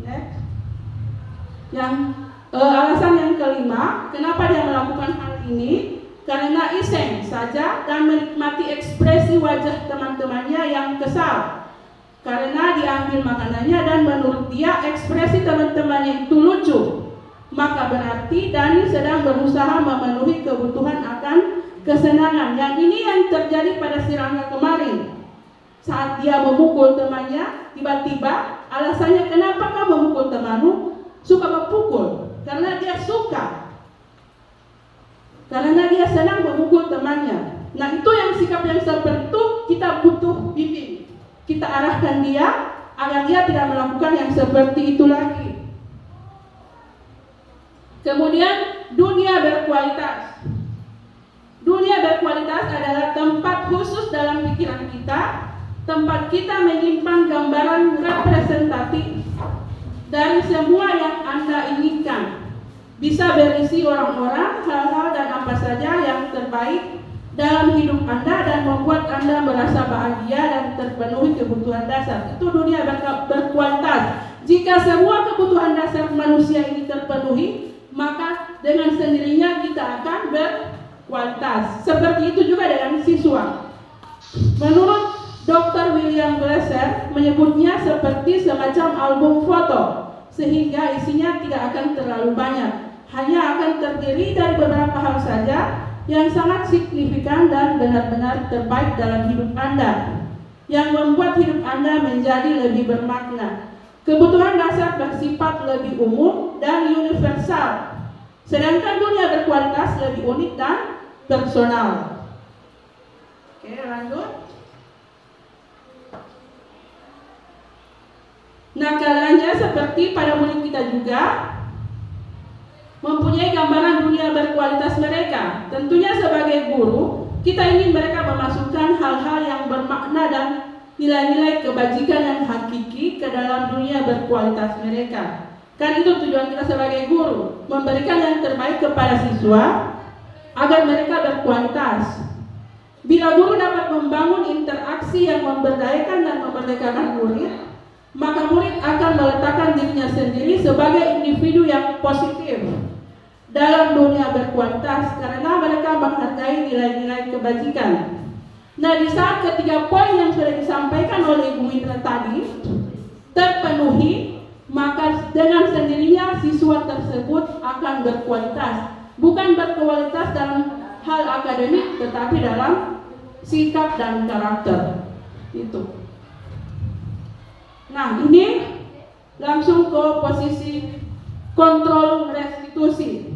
Next. Yang alasan yang kelima, kenapa dia melakukan hal ini? Karena iseng saja dan menikmati ekspresi wajah teman-temannya yang kesal. Karena diambil makanannya dan menurut dia ekspresi teman-temannya itu lucu. Maka berarti Dani sedang berusaha memenuhi kebutuhan akan kesenangan. Yang ini yang terjadi pada si Rangga kemarin. Saat dia memukul temannya, tiba-tiba alasannya kenapa kamu memukul temanmu? Suka memukul. Karena dia suka. Karena dia senang memukul temannya. Nah, itu yang sikap yang seperti itu kita butuh bimbing. Kita arahkan dia agar dia tidak melakukan yang seperti itu lagi. Kemudian dunia berkualitas. Dunia berkualitas adalah tempat khusus dalam pikiran kita, tempat kita menyimpan gambaran representatif dari semua yang Anda inginkan. Bisa berisi orang-orang, hal-hal dan apa saja yang terbaik dalam hidup Anda dan membuat Anda merasa bahagia dan terpenuhi kebutuhan dasar. Itu dunia berkualitas. Jika semua kebutuhan dasar manusia ini terpenuhi, maka dengan sendirinya kita akan berkualitas. Seperti itu juga dengan siswa. Menurut Dr. William Glasser menyebutnya seperti semacam album foto, sehingga isinya tidak akan terlalu banyak. Hanya akan terdiri dari beberapa hal saja yang sangat signifikan dan benar-benar terbaik dalam hidup Anda, yang membuat hidup Anda menjadi lebih bermakna. Kebutuhan dasar bersifat lebih umum dan universal, sedangkan dunia berkualitas lebih unik dan personal. Oke, lanjut. Nah, kalanya seperti pada murid kita juga mempunyai gambaran dunia berkualitas mereka. Tentunya sebagai guru, kita ingin mereka memasukkan hal-hal yang bermakna dan nilai-nilai kebajikan yang hakiki ke dalam dunia berkualitas mereka. Kan itu tujuan kita sebagai guru, memberikan yang terbaik kepada siswa agar mereka berkualitas. Bila guru dapat membangun interaksi yang memberdayakan dan memerdekakan murid, maka murid akan meletakkan dirinya sendiri sebagai individu yang positif dalam dunia berkualitas karena mereka menghargai nilai-nilai kebajikan. Nah, di saat ketiga poin yang sudah disampaikan oleh Ibu Indra tadi terpenuhi, maka dengan sendirinya siswa tersebut akan berkualitas. Bukan berkualitas dalam hal akademik, tetapi dalam sikap dan karakter. Itu. Nah, ini langsung ke posisi kontrol restitusi.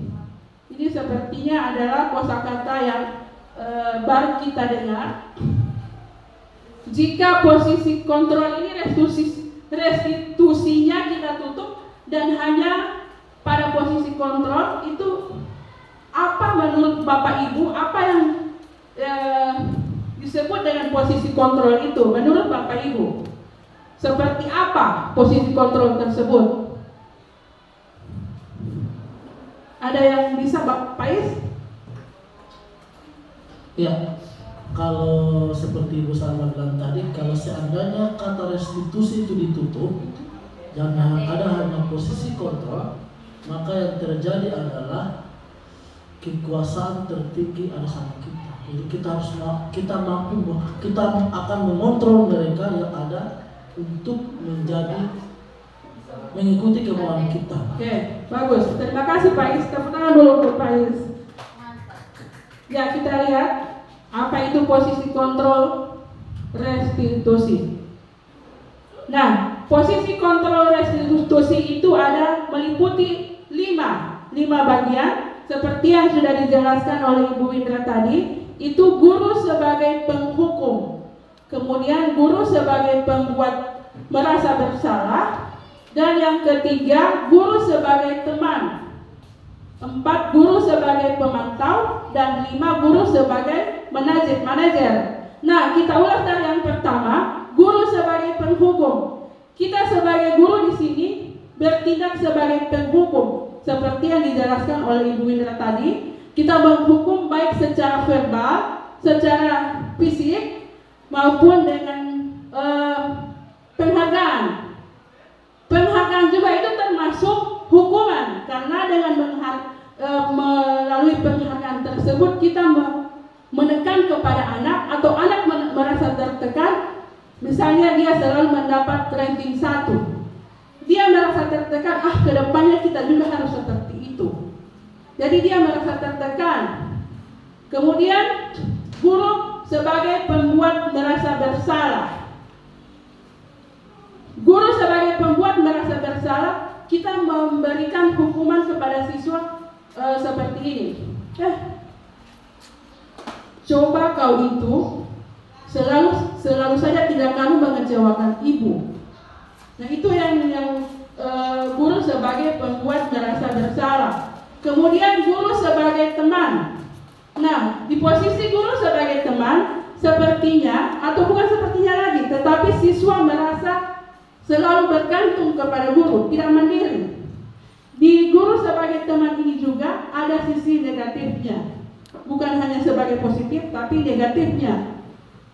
Ini sepertinya adalah kosakata yang baru kita dengar. Jika posisi kontrol ini restitusinya kita tutup dan hanya pada posisi kontrol, itu apa menurut Bapak Ibu, apa yang disebut dengan posisi kontrol itu menurut Bapak Ibu? Seperti apa posisi kontrol tersebut? Ada yang bisa Bapak Pais? Ya, kalau seperti Ibu Salma bilang tadi, kalau seandainya kata restitusi itu ditutup dan ada hanya posisi kontrol, maka yang terjadi adalah kekuasaan tertinggi ada sama kita. Jadi kita akan mengontrol mereka yang ada untuk mengikuti kemauan kita. Oke, bagus. Terima kasih Pak Is. Tepuk tangan dulu untuk Pak Is. Ya, kita lihat apa itu posisi kontrol restitusi. Nah, posisi kontrol restitusi itu ada meliputi 5 bagian seperti yang sudah dijelaskan oleh Ibu Windra tadi. Itu guru sebagai penghukum, kemudian guru sebagai pembuat merasa bersalah, dan yang ketiga guru sebagai teman, 4 guru sebagai pemantau, dan 5 guru sebagai manajer. Nah, kita ulas dari yang pertama, guru sebagai penghukum. Kita sebagai guru di sini bertindak sebagai penghukum, seperti yang dijelaskan oleh Ibu Windra tadi. Kita menghukum baik secara verbal, secara fisik, maupun dengan penghargaan. Penghargaan juga itu termasuk hukuman, karena dengan melalui penghargaan tersebut kita menekan kepada anak, atau anak merasa tertekan. Misalnya dia selalu mendapat ranking 1, dia merasa tertekan, kedepannya kita juga harus seperti itu. Jadi dia merasa tertekan. Kemudian guru sebagai pembuat merasa bersalah. Guru sebagai pembuat merasa bersalah, kita memberikan hukuman kepada siswa seperti ini. Coba kau itu selalu saja tidak kamu mengecewakan ibu. Nah, itu yang guru sebagai pembuat merasa bersalah. Kemudian guru sebagai teman. Nah, di posisi guru sebagai teman, sepertinya, atau bukan sepertinya lagi, tetapi siswa merasa selalu bergantung kepada guru, tidak mandiri. Di guru sebagai teman ini juga ada sisi negatifnya, bukan hanya sebagai positif, tapi negatifnya.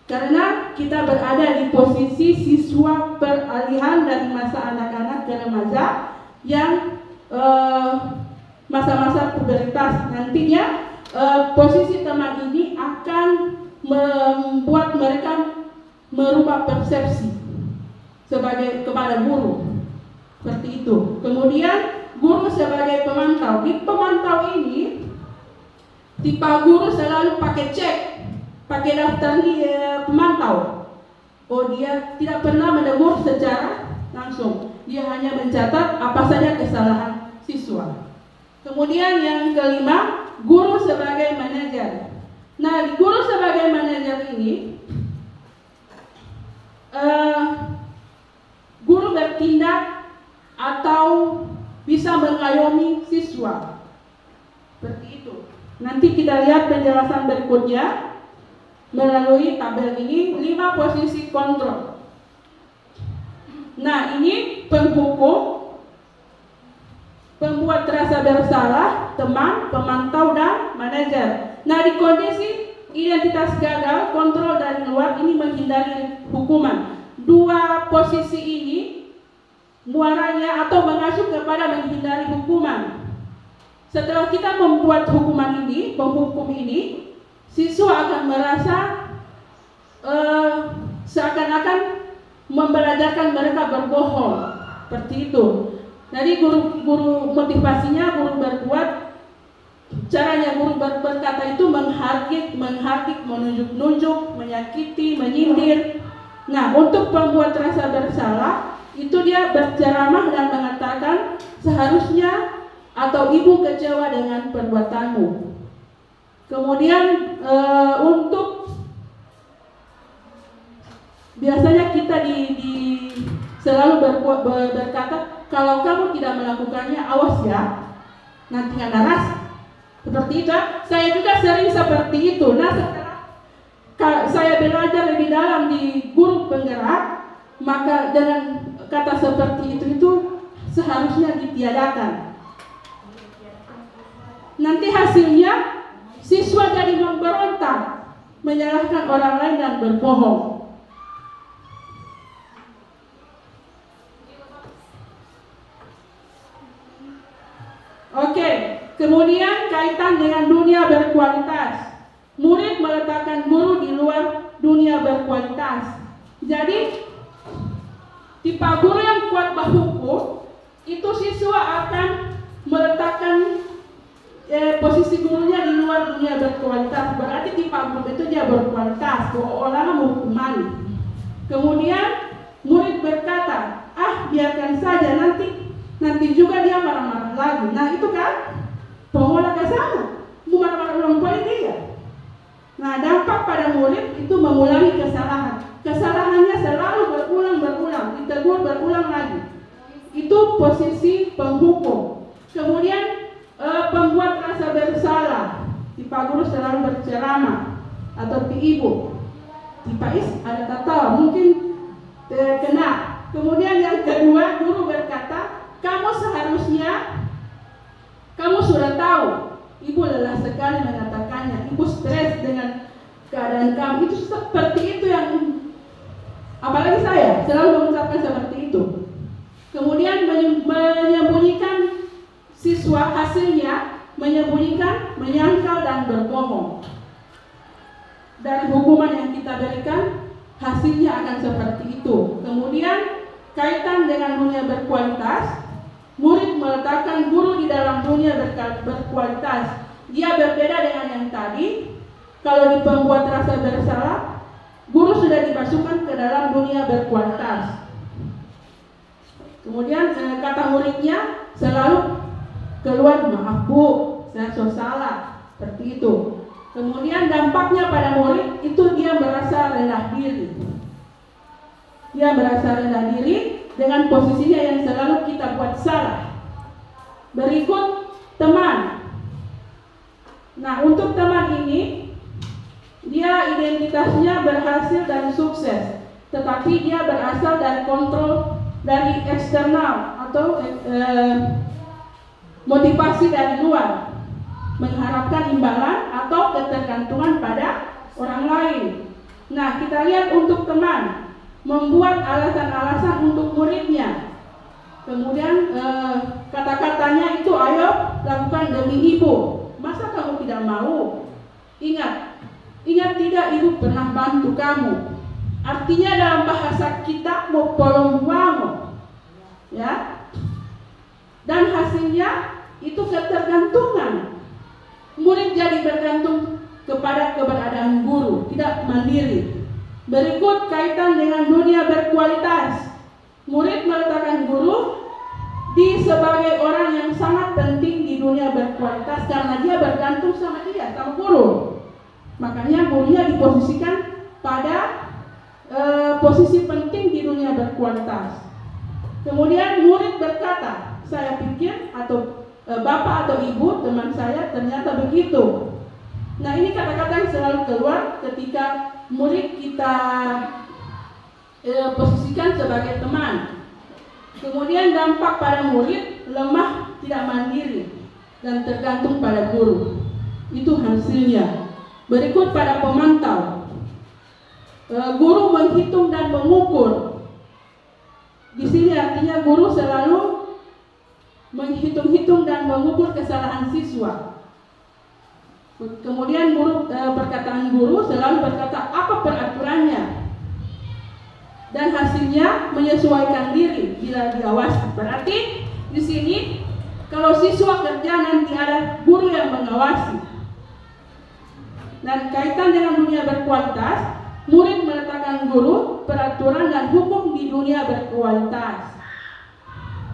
Karena kita berada di posisi siswa peralihan dari masa anak-anak ke remaja yang masa-masa pubertas. Nantinya posisi teman ini akan membuat mereka merubah persepsi kepada guru, seperti itu. Kemudian guru sebagai pemantau. Di pemantau ini tipe guru selalu pakai cek, pakai daftar pemantau. Dia tidak pernah menegur secara langsung, dia hanya mencatat apa saja kesalahan siswa. Kemudian yang kelima, guru sebagai manajer. Nah, di guru sebagai manajer ini, guru bertindak atau bisa mengayomi siswa, seperti itu. Nanti kita lihat penjelasan berikutnya melalui tabel ini, 5 posisi kontrol. Nah, ini penghukum, pembuat rasa bersalah, teman, pemantau, dan manajer. Nah, di kondisi identitas gagal, kontrol dari luar, ini menghindari hukuman. 2 posisi ini muaranya atau mengacu kepada menghindari hukuman. Setelah kita membuat hukuman ini, penghukum ini, siswa akan merasa seakan-akan membelajarkan mereka berbohong, seperti itu. Jadi guru motivasinya, guru berbuat, caranya guru berkata itu menghardik, menunjuk-nunjuk, menyakiti, menyindir. Nah, untuk pembuat rasa bersalah, itu dia berceramah dan mengatakan seharusnya atau ibu kecewa dengan perbuatanmu. Kemudian untuk biasanya kita selalu berkata kalau kamu tidak melakukannya awas ya, nanti nggak naras. Seperti itu, saya juga sering seperti itu. Nah setelah saya belajar lebih dalam di guru penggerak, maka dengan kata seperti itu seharusnya ditiadakan. Nanti hasilnya siswa jadi memberontak, menyalahkan orang lain dan berbohong. Oke, kemudian kaitan dengan dunia berkualitas. Murid meletakkan guru di luar dunia berkualitas. Jadi, tipe guru yang kuat berhukum, itu siswa akan meletakkan posisi gurunya di luar dunia berkualitas. Berarti tipe guru itu dia berkualitas, orang menghukumani. Kemudian, murid berkata, biarkan saja, nanti juga dia marah-marah lagi. Nah itu kan pengolah ke sana, mau marah-marah ulang balik dia. Nah dampak pada murid itu mengulangi kesalahan. Kesalahannya selalu berulang, ditegur berulang lagi. Itu posisi penghukum. Kemudian pembuat rasa bersalah. Tipe guru selalu berceramah atau ibu. Tipe ada kata mungkin kena. Kemudian yang kedua, guru berkata, kamu sudah tahu, ibu lelah sekali mengatakannya, ibu stres dengan keadaan kamu. Itu seperti itu yang, apalagi saya selalu mengucapkan seperti itu. Kemudian menyembunyikan siswa, hasilnya menyembunyikan, menyangkal dan berbohong. Dari hukuman yang kita berikan, hasilnya akan seperti itu. Kemudian kaitan dengan dunia berkualitas, murid meletakkan guru di dalam dunia berkualitas. Dia berbeda dengan yang tadi. Kalau di pembuat rasa bersalah, guru sudah dimasukkan ke dalam dunia berkualitas. Kemudian kata muridnya selalu keluar, maaf bu, saya salah, seperti itu. Kemudian dampaknya pada murid itu dia merasa rendah diri. Dia merasa rendah diri dengan posisinya yang selalu kita buat salah. Berikut teman. Nah untuk teman ini, dia identitasnya berhasil dan sukses, tetapi dia berasal dari kontrol dari eksternal atau motivasi dari luar, mengharapkan imbalan atau ketergantungan pada orang lain. Nah kita lihat untuk teman, membuat alasan-alasan untuk muridnya. Kemudian kata-katanya itu, ayo lakukan demi ibu. Masa kamu tidak mau? Ingat tidak, ibu pernah bantu kamu. Artinya dalam bahasa kita mau polong buango, ya. Dan hasilnya itu ketergantungan. Murid jadi bergantung kepada keberadaan guru, tidak mandiri. Berikut kaitan dengan dunia berkualitas. Murid meletakkan guru sebagai orang yang sangat penting di dunia berkualitas karena dia bergantung sama guru. Makanya gurunya diposisikan pada posisi penting di dunia berkualitas. Kemudian murid berkata, saya pikir atau bapak atau ibu teman saya ternyata begitu. Nah ini kata-kata yang selalu keluar ketika murid kita posisikan sebagai teman. Kemudian dampak pada murid lemah, tidak mandiri dan tergantung pada guru. Itu hasilnya. Berikut pada pemantau. Guru menghitung dan mengukur. Di sini artinya guru selalu menghitung-hitung dan mengukur kesalahan siswa. Kemudian perkataan guru selalu berkata apa peraturannya, dan hasilnya menyesuaikan diri bila diawasi. Berarti di sini kalau siswa kerja nanti ada guru yang mengawasi. Dan kaitan dengan dunia berkualitas, murid meletakkan guru, peraturan dan hukum di dunia berkualitas.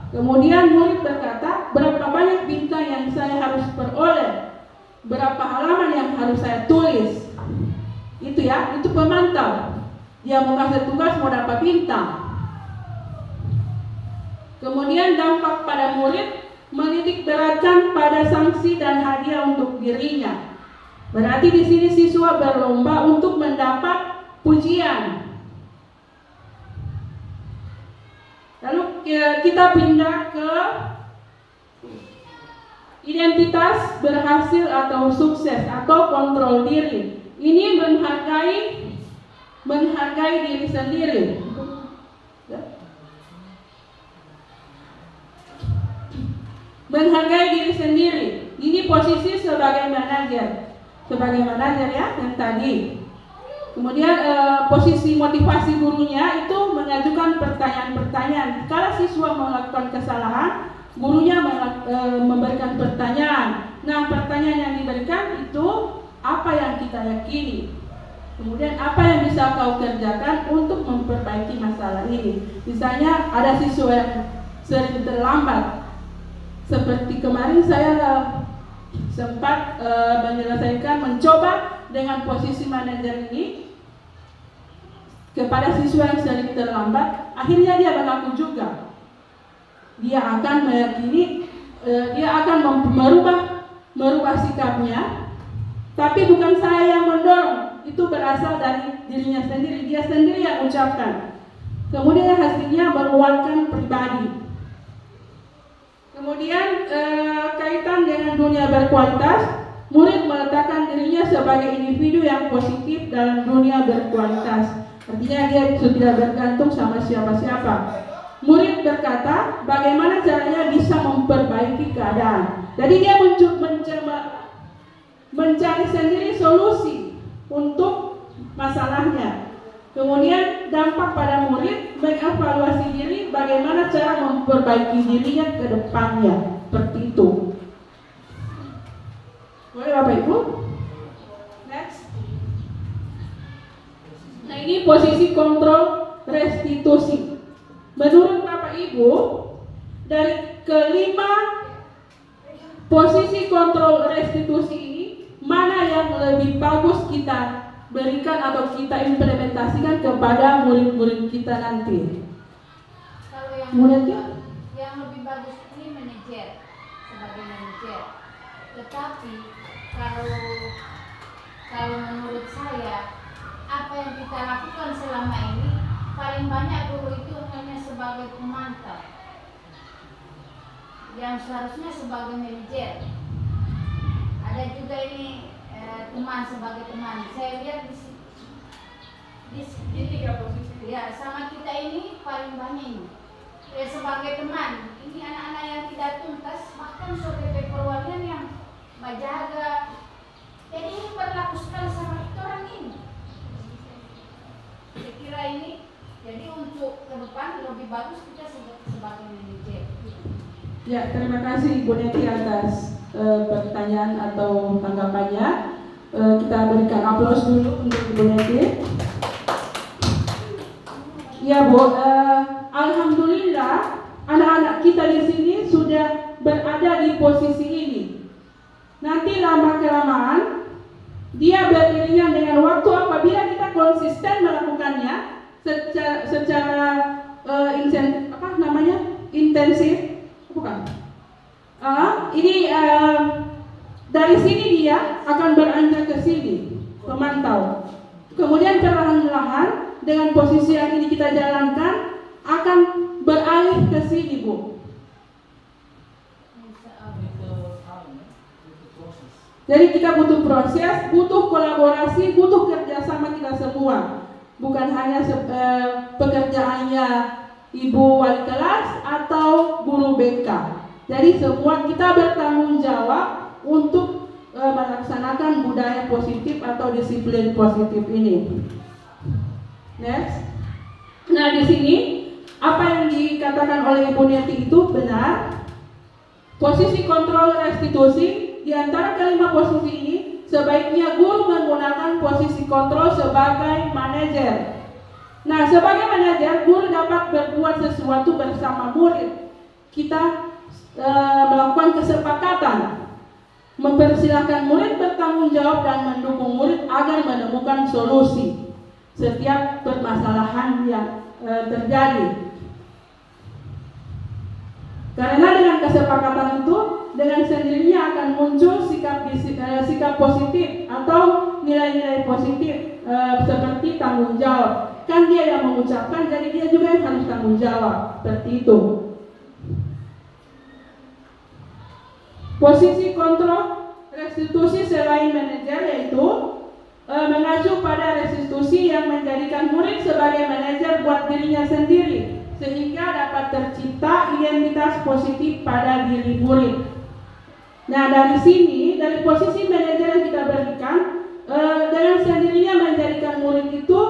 Kemudian murid berkata, berapa banyak bintang yang saya harus peroleh, berapa halaman yang harus saya tulis. Itu ya, itu pemantau. Dia mau kasih tugas mau dapat bintang. Kemudian dampak pada murid, menitik beratkan pada sanksi dan hadiah untuk dirinya. Berarti di sini siswa berlomba untuk mendapat pujian. Lalu kita pindah ke identitas berhasil atau sukses atau kontrol diri. Ini menghargai diri sendiri. Menghargai diri sendiri. Ini posisi sebagai manajer ya yang tadi. Kemudian posisi motivasi gurunya itu mengajukan pertanyaan-pertanyaan. Kalau siswa melakukan kesalahan, gurunya memberikan pertanyaan. Nah, pertanyaan yang diberikan itu apa yang kita yakini. Kemudian apa yang bisa kau kerjakan untuk memperbaiki masalah ini. Misalnya ada siswa yang sering terlambat. Seperti kemarin saya sempat mencoba dengan posisi manajer ini kepada siswa yang sering terlambat. Akhirnya dia berlaku juga. Dia akan meyakini, dia akan merubah sikapnya. Tapi bukan saya yang mendorong, itu berasal dari dirinya sendiri. Dia sendiri yang ucapkan. Kemudian hasilnya menguatkan pribadi. Kemudian kaitan dengan dunia berkualitas, murid meletakkan dirinya sebagai individu yang positif dalam dunia berkualitas. Artinya dia tidak bergantung sama siapa-siapa. Murid berkata, bagaimana caranya bisa memperbaiki keadaan. Jadi dia mencari sendiri solusi untuk masalahnya. Kemudian dampak pada murid, mengevaluasi diri, bagaimana cara memperbaiki dirinya ke depannya. Seperti itu. Boleh Bapak Ibu? Next. Nah, ini posisi kontrol restitusi. Menurut Bapak Ibu, dari kelima posisi kontrol restitusi ini, mana yang lebih bagus kita berikan atau kita implementasikan kepada murid-murid kita nanti? Kalau yang lebih bagus ini manajer, sebagai manajer. Tetapi kalau menurut saya, apa yang kita lakukan selama ini paling banyak guru itu hanya sebagai pemantau, yang seharusnya sebagai manajer. Ada juga ini teman sebagai teman. Saya lihat di tiga posisi. Ya, sama kita ini paling banyak ini. Sebagai teman, ini anak-anak yang tidak tuntas, bahkan sampai perwalian yang menjaga. Jadi ini berlaku sekali sama kita orang ini. Saya kira ini, jadi untuk ke depan lebih bagus kita sebagai manajer. Ya, terima kasih Ibu Neti atas pertanyaan atau tanggapannya. Kita berikan aplaus dulu untuk Ibu Neti. Ya Bu, alhamdulillah anak-anak kita di sini sudah berada di posisi ini. Nanti lama kelamaan dia beriringan dengan waktu apabila kita konsisten melakukannya secara intensif, bukan? Dari sini dia akan beranjak ke sini, pemantau. Kemudian perlahan-lahan dengan posisi yang ini kita jalankan akan beralih ke sini, Bu. Jadi kita butuh proses, butuh kolaborasi, butuh kerjasama kita semua. Bukan hanya pekerjaannya Ibu Wali Kelas atau Guru BK. Jadi semua kita bertanggung jawab untuk melaksanakan budaya positif atau disiplin positif ini. Next. Nah, di sini apa yang dikatakan oleh Ibu Neti itu benar. Posisi kontrol restitusi di antara kelima posisi ini sebaiknya guru menggunakan posisi kontrol sebagai manajer. Nah, sebagai manajer, guru dapat berbuat sesuatu bersama murid. Kita melakukan kesepakatan, mempersilahkan murid bertanggung jawab dan mendukung murid agar menemukan solusi setiap permasalahan yang terjadi. Karena dengan kesepakatan itu, dengan sendirinya akan muncul sikap positif atau nilai-nilai positif seperti tanggung jawab. Kan dia yang mengucapkan, jadi dia juga yang harus tanggung jawab. Seperti itu. Posisi kontrol restitusi selain manajer yaitu mengacu pada restitusi yang menjadikan murid sebagai manajer buat dirinya sendiri, sehingga dapat tercipta identitas positif pada diri murid. Nah, dari sini, dari posisi manajer yang kita berikan, dengan sendirinya menjadikan murid itu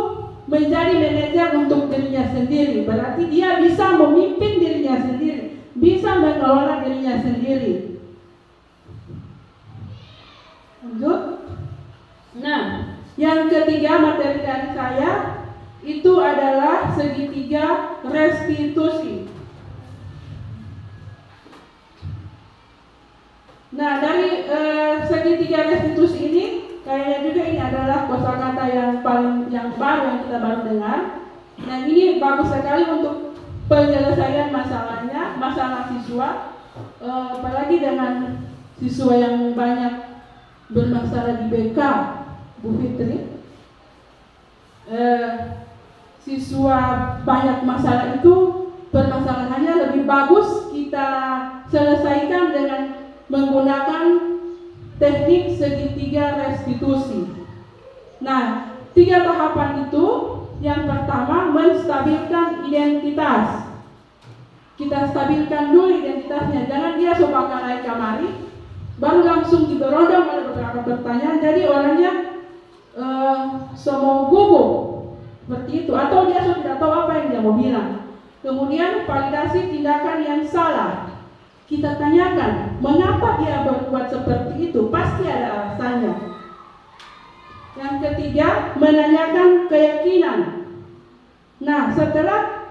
menjadi manajer untuk dirinya sendiri. Berarti dia bisa memimpin dirinya sendiri, bisa mengelola dirinya sendiri. Lanjut. Nah, yang ketiga materi dari saya itu adalah segitiga restitusi. Nah, dari segitiga restitusi ini, kayaknya juga ini adalah kosakata yang baru yang kita baru dengar. Nah, ini bagus sekali untuk penyelesaian masalahnya, masalah siswa, apalagi dengan siswa yang banyak bermasalah di BK, Bu Fitri. Siswa banyak masalah itu, permasalahannya lebih bagus kita selesaikan dengan menggunakan teknik segitiga restitusi. Nah, 3 tahapan itu, yang pertama menstabilkan identitas. Kita stabilkan dulu identitasnya, jangan dia sobakalai kamari baru langsung diberondong oleh beberapa pertanyaan, jadi orangnya semua gugup seperti itu, atau dia sudah tidak tahu apa yang dia mau bilang. Kemudian validasi tindakan yang salah, kita tanyakan mengapa dia berbuat seperti itu, pasti ada alasannya. Yang ketiga, menanyakan keyakinan. Nah, setelah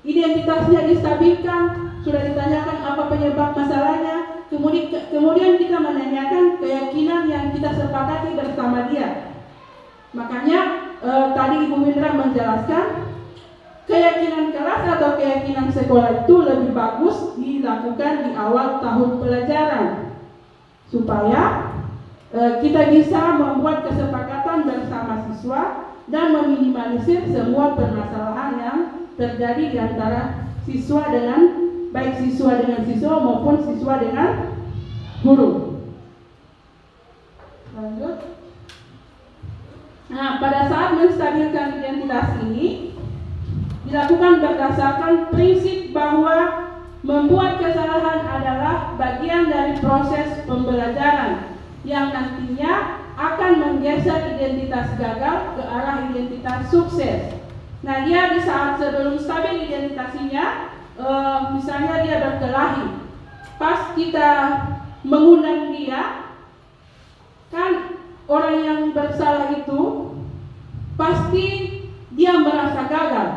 identitasnya distabilkan, sudah ditanyakan apa penyebab masalahnya, kemudian kita menanyakan keyakinan yang kita sepakati bersama dia. Makanya tadi Ibu Windra menjelaskan, keyakinan kelas atau keyakinan sekolah itu lebih bagus dilakukan di awal tahun pelajaran, supaya kita bisa membuat kesepakatan bersama siswa dan meminimalisir semua permasalahan yang terjadi di antara siswa dengan baik siswa dengan siswa maupun siswa dengan guru. Lanjut. Nah, pada saat menstabilkan identitas ini dilakukan berdasarkan prinsip bahwa membuat kesalahan adalah bagian dari proses pembelajaran yang nantinya akan menggeser identitas gagal ke arah identitas sukses. Nah, dia di saat sebelum stabil identitasnya, misalnya dia berkelahi, pas kita mengundang dia, kan orang yang bersalah itu pasti dia merasa gagal.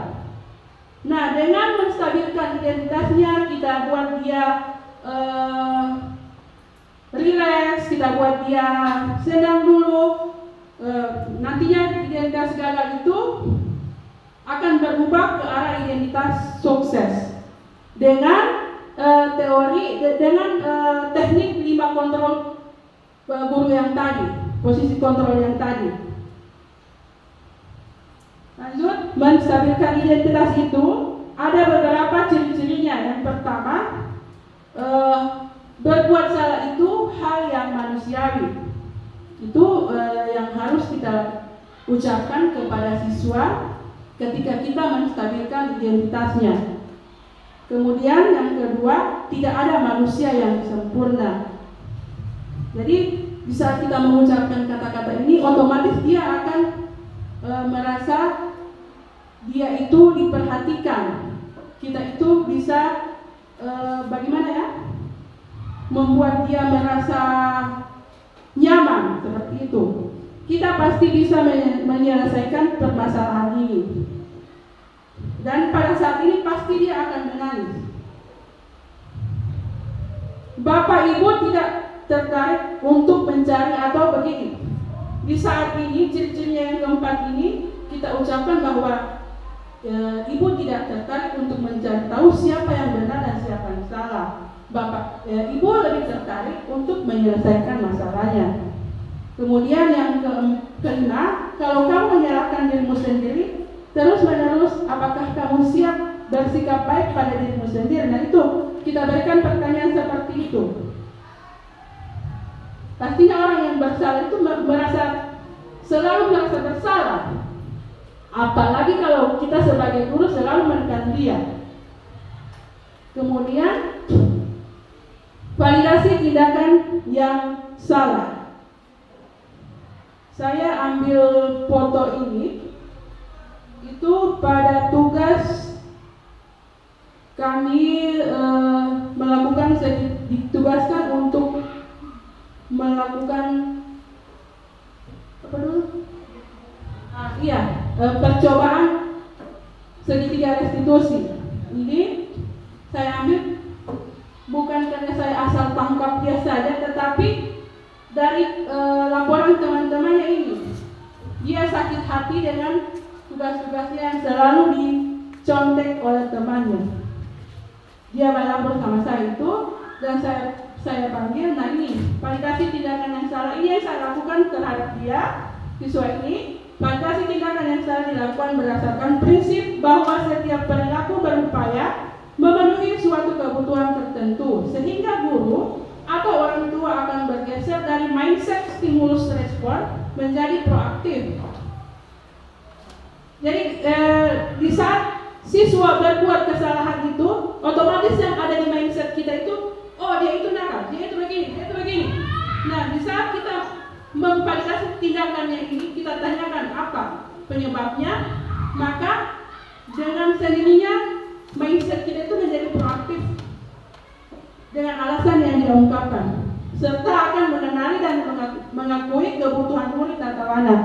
Nah, dengan menstabilkan identitasnya, kita buat dia relax, kita buat dia senang dulu. Nantinya identitas gagal itu akan berubah ke arah identitas sukses. Dengan teknik 5 kontrol guru yang tadi, posisi kontrol yang tadi. Lanjut, menstabilkan identitas itu ada beberapa ciri-cirinya. Yang pertama, berbuat salah itu hal yang manusiawi. Itu yang harus kita ucapkan kepada siswa ketika kita menstabilkan identitasnya. Kemudian yang kedua, tidak ada manusia yang sempurna. Jadi bisa kita mengucapkan kata-kata ini, otomatis dia akan merasa dia itu diperhatikan. Kita itu bisa bagaimana ya, membuat dia merasa nyaman seperti itu, kita pasti bisa menyelesaikan permasalahan ini. Dan pada saat ini pasti dia akan menangis. Bapak Ibu tidak tertarik untuk mencari atau begini. Di saat ini ciri-cirinya yang keempat ini kita ucapkan bahwa Ibu tidak tertarik untuk mencari tahu siapa yang benar dan siapa yang salah. Bapak, Ibu lebih tertarik untuk menyelesaikan masalahnya. Kemudian yang kelima, kalau kamu menyalahkan dirimu sendiri terus-menerus, apakah kamu siap bersikap baik pada dirimu sendiri? Nah itu, kita berikan pertanyaan seperti itu. Pastinya orang yang bersalah itu selalu merasa bersalah. Apalagi kalau kita sebagai guru selalu menekan dia. Kemudian validasi tindakan yang salah. Saya ambil foto ini itu pada tugas kami ditugaskan untuk melakukan apa dulu? Percobaan segitiga restitusi. Ini saya ambil bukan karena saya asal tangkap dia saja, tetapi dari laporan teman-temannya ini. Dia sakit hati dengan tugas-tugasnya yang selalu dicontek oleh temannya. Dia melapor sama saya itu dan saya panggil. Nah ini validasi tindakan yang salah ini yang saya lakukan terhadap dia, siswa ini. Validasi tindakan yang salah dilakukan berdasarkan prinsip bahwa setiap perilaku berupaya memenuhi suatu kebutuhan tertentu, sehingga guru atau orang tua akan bergeser dari mindset stimulus respon menjadi proaktif. Jadi di saat siswa berbuat kesalahan itu, otomatis yang ada di mindset kita itu, oh dia itu nakal, dia itu begini, dia itu begini. Nah di saat kita memvalidasi tindakannya ini, kita tanyakan apa penyebabnya, maka dengan sendirinya mindset kita itu menjadi proaktif dengan alasan yang diungkapkan, serta akan mengenali dan mengakui kebutuhan murid atau anak.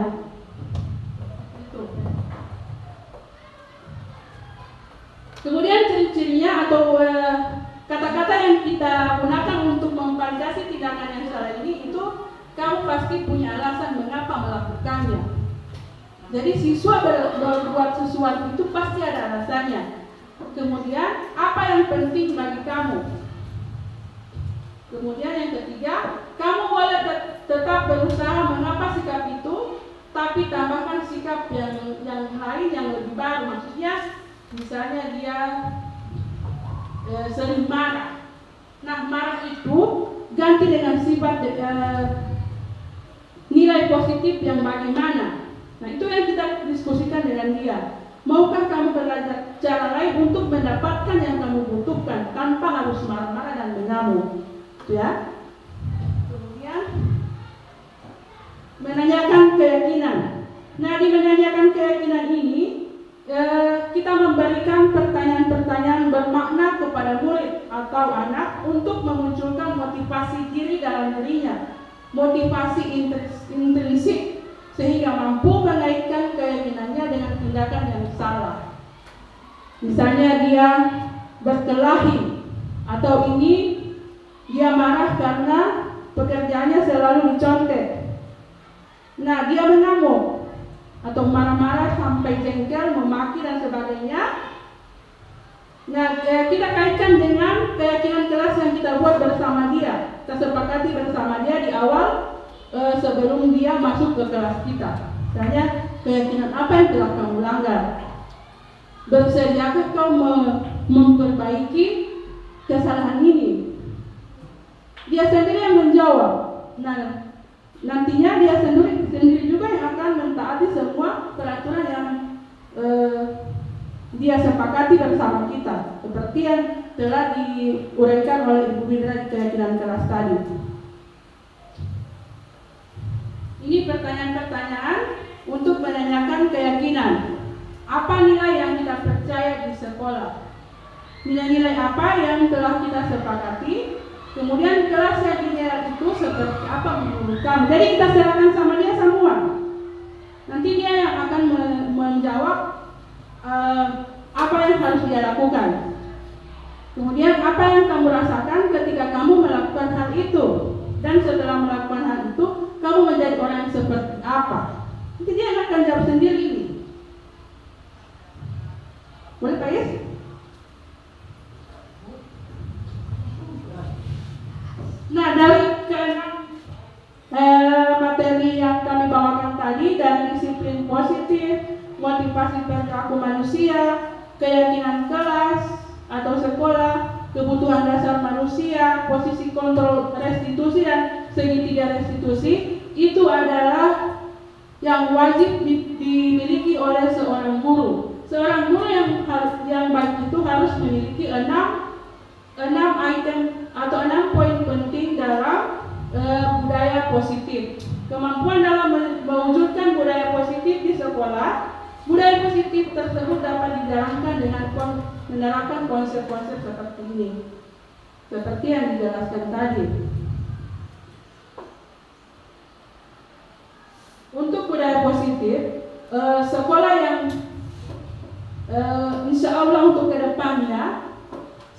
Kemudian ciri-cirinya atau kata-kata yang kita gunakan untuk memvalidasi tindakan yang salah ini itu, kamu pasti punya alasan mengapa melakukannya. Jadi siswa berbuat sesuatu itu pasti ada alasannya. Kemudian apa yang penting bagi kamu? Kemudian yang ketiga, kamu boleh tetap berusaha mengapa sikap itu, tapi tambahkan sikap yang lain yang lebih baru. Maksudnya misalnya dia sering marah. Nah marah itu ganti dengan sifat nilai positif yang bagaimana. Nah itu yang kita diskusikan dengan dia. Maukah kamu belajar cara lain untuk mendapatkan yang kamu butuhkan tanpa harus marah-marah dan mengamuk, ya? Kemudian menanyakan keyakinan. Nah di menanyakan keyakinan ini kita memberikan pertanyaan-pertanyaan bermakna kepada murid atau anak untuk memunculkan motivasi diri dalam dirinya, motivasi intrinsik, sehingga mampu mengaitkan keyakinannya dengan tindakan yang salah. Misalnya dia berkelahi, atau ini dia marah karena pekerjaannya selalu dicontek. Nah dia mengamuk atau marah-marah sampai jengkel, memaki dan sebagainya. Nah kita kaitkan dengan keyakinan keras yang kita buat bersama dia, kita sepakati bersama dia di awal sebelum dia masuk ke kelas kita. Misalnya keyakinan apa yang telah kamu langgar? Bersediakah kau memperbaiki kesalahan ini? Dia sendiri yang menjawab. Nah nantinya dia sendiri juga yang akan mentaati semua peraturan yang dia sepakati bersama kita, seperti yang telah diuraikan oleh Ibu Windra di keyakinan keras tadi. Ini pertanyaan-pertanyaan untuk menanyakan keyakinan. Apa nilai yang kita percaya di sekolah? Nilai-nilai apa yang telah kita sepakati? Kemudian kelas yang ideal itu seperti apa menurut kamu? Jadi kita serahkan sama dia semua. Nanti dia yang akan menjawab apa yang harus dia lakukan. Kemudian apa yang kamu rasakan ketika kamu melakukan hal itu? Dan setelah melakukan hal itu, kamu menjadi orang yang seperti apa? Nanti dia akan jawab sendiri ini. Boleh Pak Yes? Nah, dari keenam materi yang kami bawakan tadi, dari disiplin positif, motivasi perilaku manusia, keyakinan kelas atau sekolah, kebutuhan dasar manusia, posisi kontrol restitusi dan segitiga restitusi, itu adalah yang wajib dimiliki oleh seorang guru. Seorang guru yang baik itu harus memiliki 6 item atau 6 poin penting dalam budaya positif. Kemampuan dalam mewujudkan budaya positif di sekolah. Budaya positif tersebut dapat dijalankan dengan menerapkan konsep-konsep seperti ini, seperti yang dijelaskan tadi. Untuk budaya positif, sekolah yang insya Allah untuk kedepannya,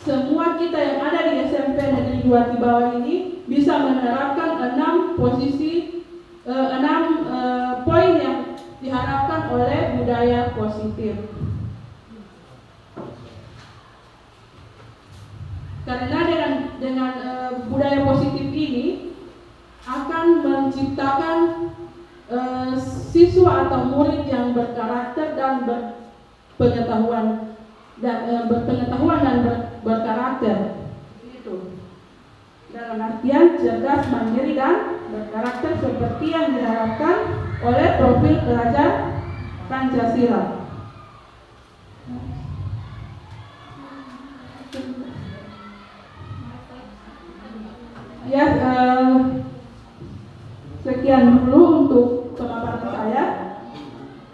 semua kita yang ada di SMP Negeri 2 Tibawar ini bisa menerapkan 6 poin yang diharapkan oleh budaya positif. Karena dengan budaya positif ini akan menciptakan siswa atau murid yang berkarakter dan berpengetahuan dan berkarakter. Itu dalam artian cerdas, mandiri dan berkarakter seperti yang diharapkan oleh profil pelajar Pancasila. Ya, sekian dulu untuk pemaparan saya.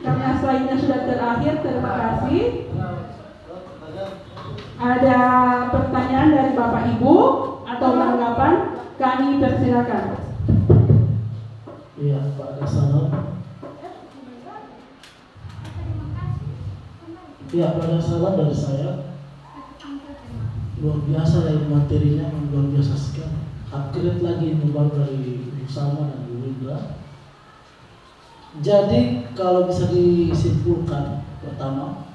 Karena slide-nya sudah terakhir, terima kasih. Ada pertanyaan dari Bapak Ibu atau tanggapan? Kami persilakan. Iya, Pak Dasanot. Iya, Pak Dasanot dari saya. Luar biasa ya materinya, luar biasa sekali. Upgrade lagi baru dari Ibu Salma dan Ibu Indra. Jadi kalau bisa disimpulkan, pertama,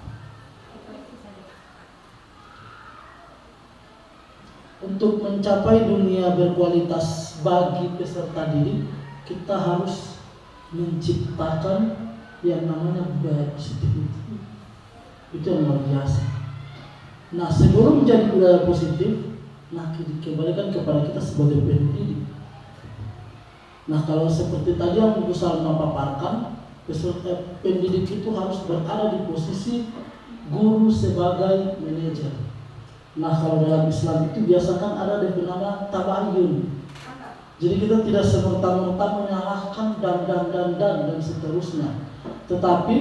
untuk mencapai dunia berkualitas bagi peserta didik, kita harus menciptakan yang namanya budaya positif itu yang luar biasa. Nah, sebelum menjadi budaya positif, nah dikembalikan kepada kita sebagai pendidik. Nah, kalau seperti tadi yang Ibu Salma paparkan, peserta pendidik itu harus berada di posisi guru sebagai manajer. Nah, kalau dalam Islam itu biasakan ada yang bernama tabayun. Jadi kita tidak semerta-merta menyalahkan dan seterusnya. Tetapi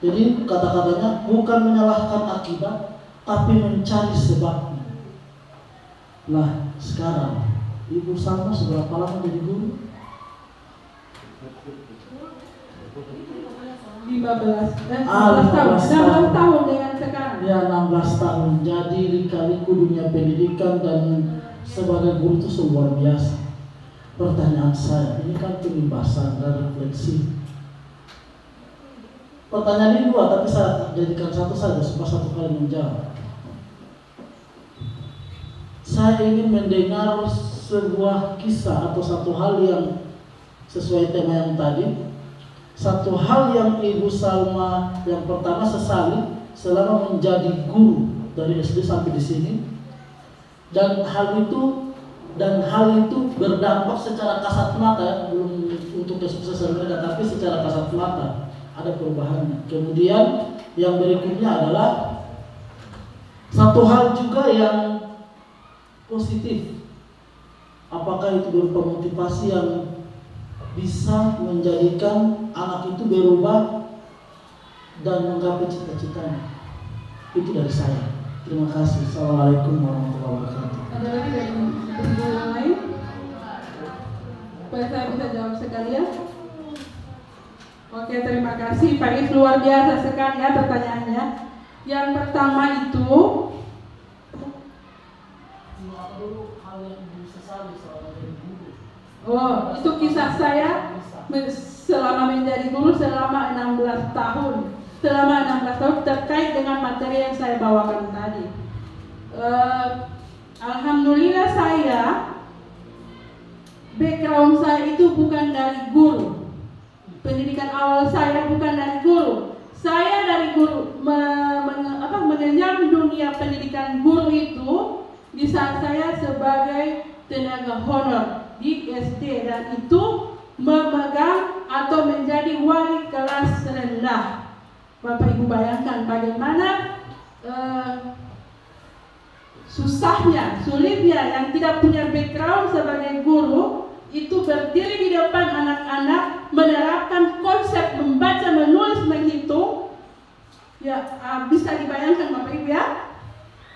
jadi kata-katanya bukan menyalahkan akibat, tapi mencari sebabnya. Nah, sekarang Ibu Salma seberapa lama jadi guru? 16 tahun dengan sekarang. Ya, 16 tahun. Jadi lika-liku dunia pendidikan dan sebagai guru itu luar biasa. Pertanyaan saya, ini kan pembahasan dan refleksi. Pertanyaan ini dua, tapi saya jadikan satu saja supaya satu kali menjawab. Saya ingin mendengar sebuah kisah atau satu hal yang sesuai tema yang tadi. Satu hal yang Ibu Salma yang pertama sesali selama menjadi guru dari SD sampai di sini, dan hal itu berdampak secara kasat mata, ya, belum untuk sosial media, tapi secara kasat mata ada perubahannya. Kemudian yang berikutnya adalah satu hal juga yang positif. Apakah itu berupa motivasi yang bisa menjadikan anak itu berubah dan menggapai cita-citanya? Itu dari saya. Terima kasih. Assalamualaikum warahmatullahi wabarakatuh. Ada lagi dari Ibu yang lain? Supaya saya bisa jawab sekalian. Oke, terima kasih Pak Is, luar biasa sekali ya pertanyaannya. Yang pertama itu, Apa dulu hal yang disesali selama jadi guru? oh itu kisah saya selama menjadi guru selama 16 tahun. Selama 16 tahun terkait dengan materi yang saya bawakan tadi. Alhamdulillah saya, background saya itu bukan dari guru. Pendidikan awal saya bukan dari guru. Saya dari guru mengenyam dunia pendidikan guru itu di saat saya sebagai tenaga honor di SD, dan itu memegang atau menjadi wali kelas rendah. Bapak Ibu bayangkan bagaimana susahnya, sulitnya yang tidak punya background sebagai guru itu berdiri di depan anak-anak menerapkan konsep membaca, menulis, menghitung. Ya, bisa dibayangkan Bapak Ibu ya.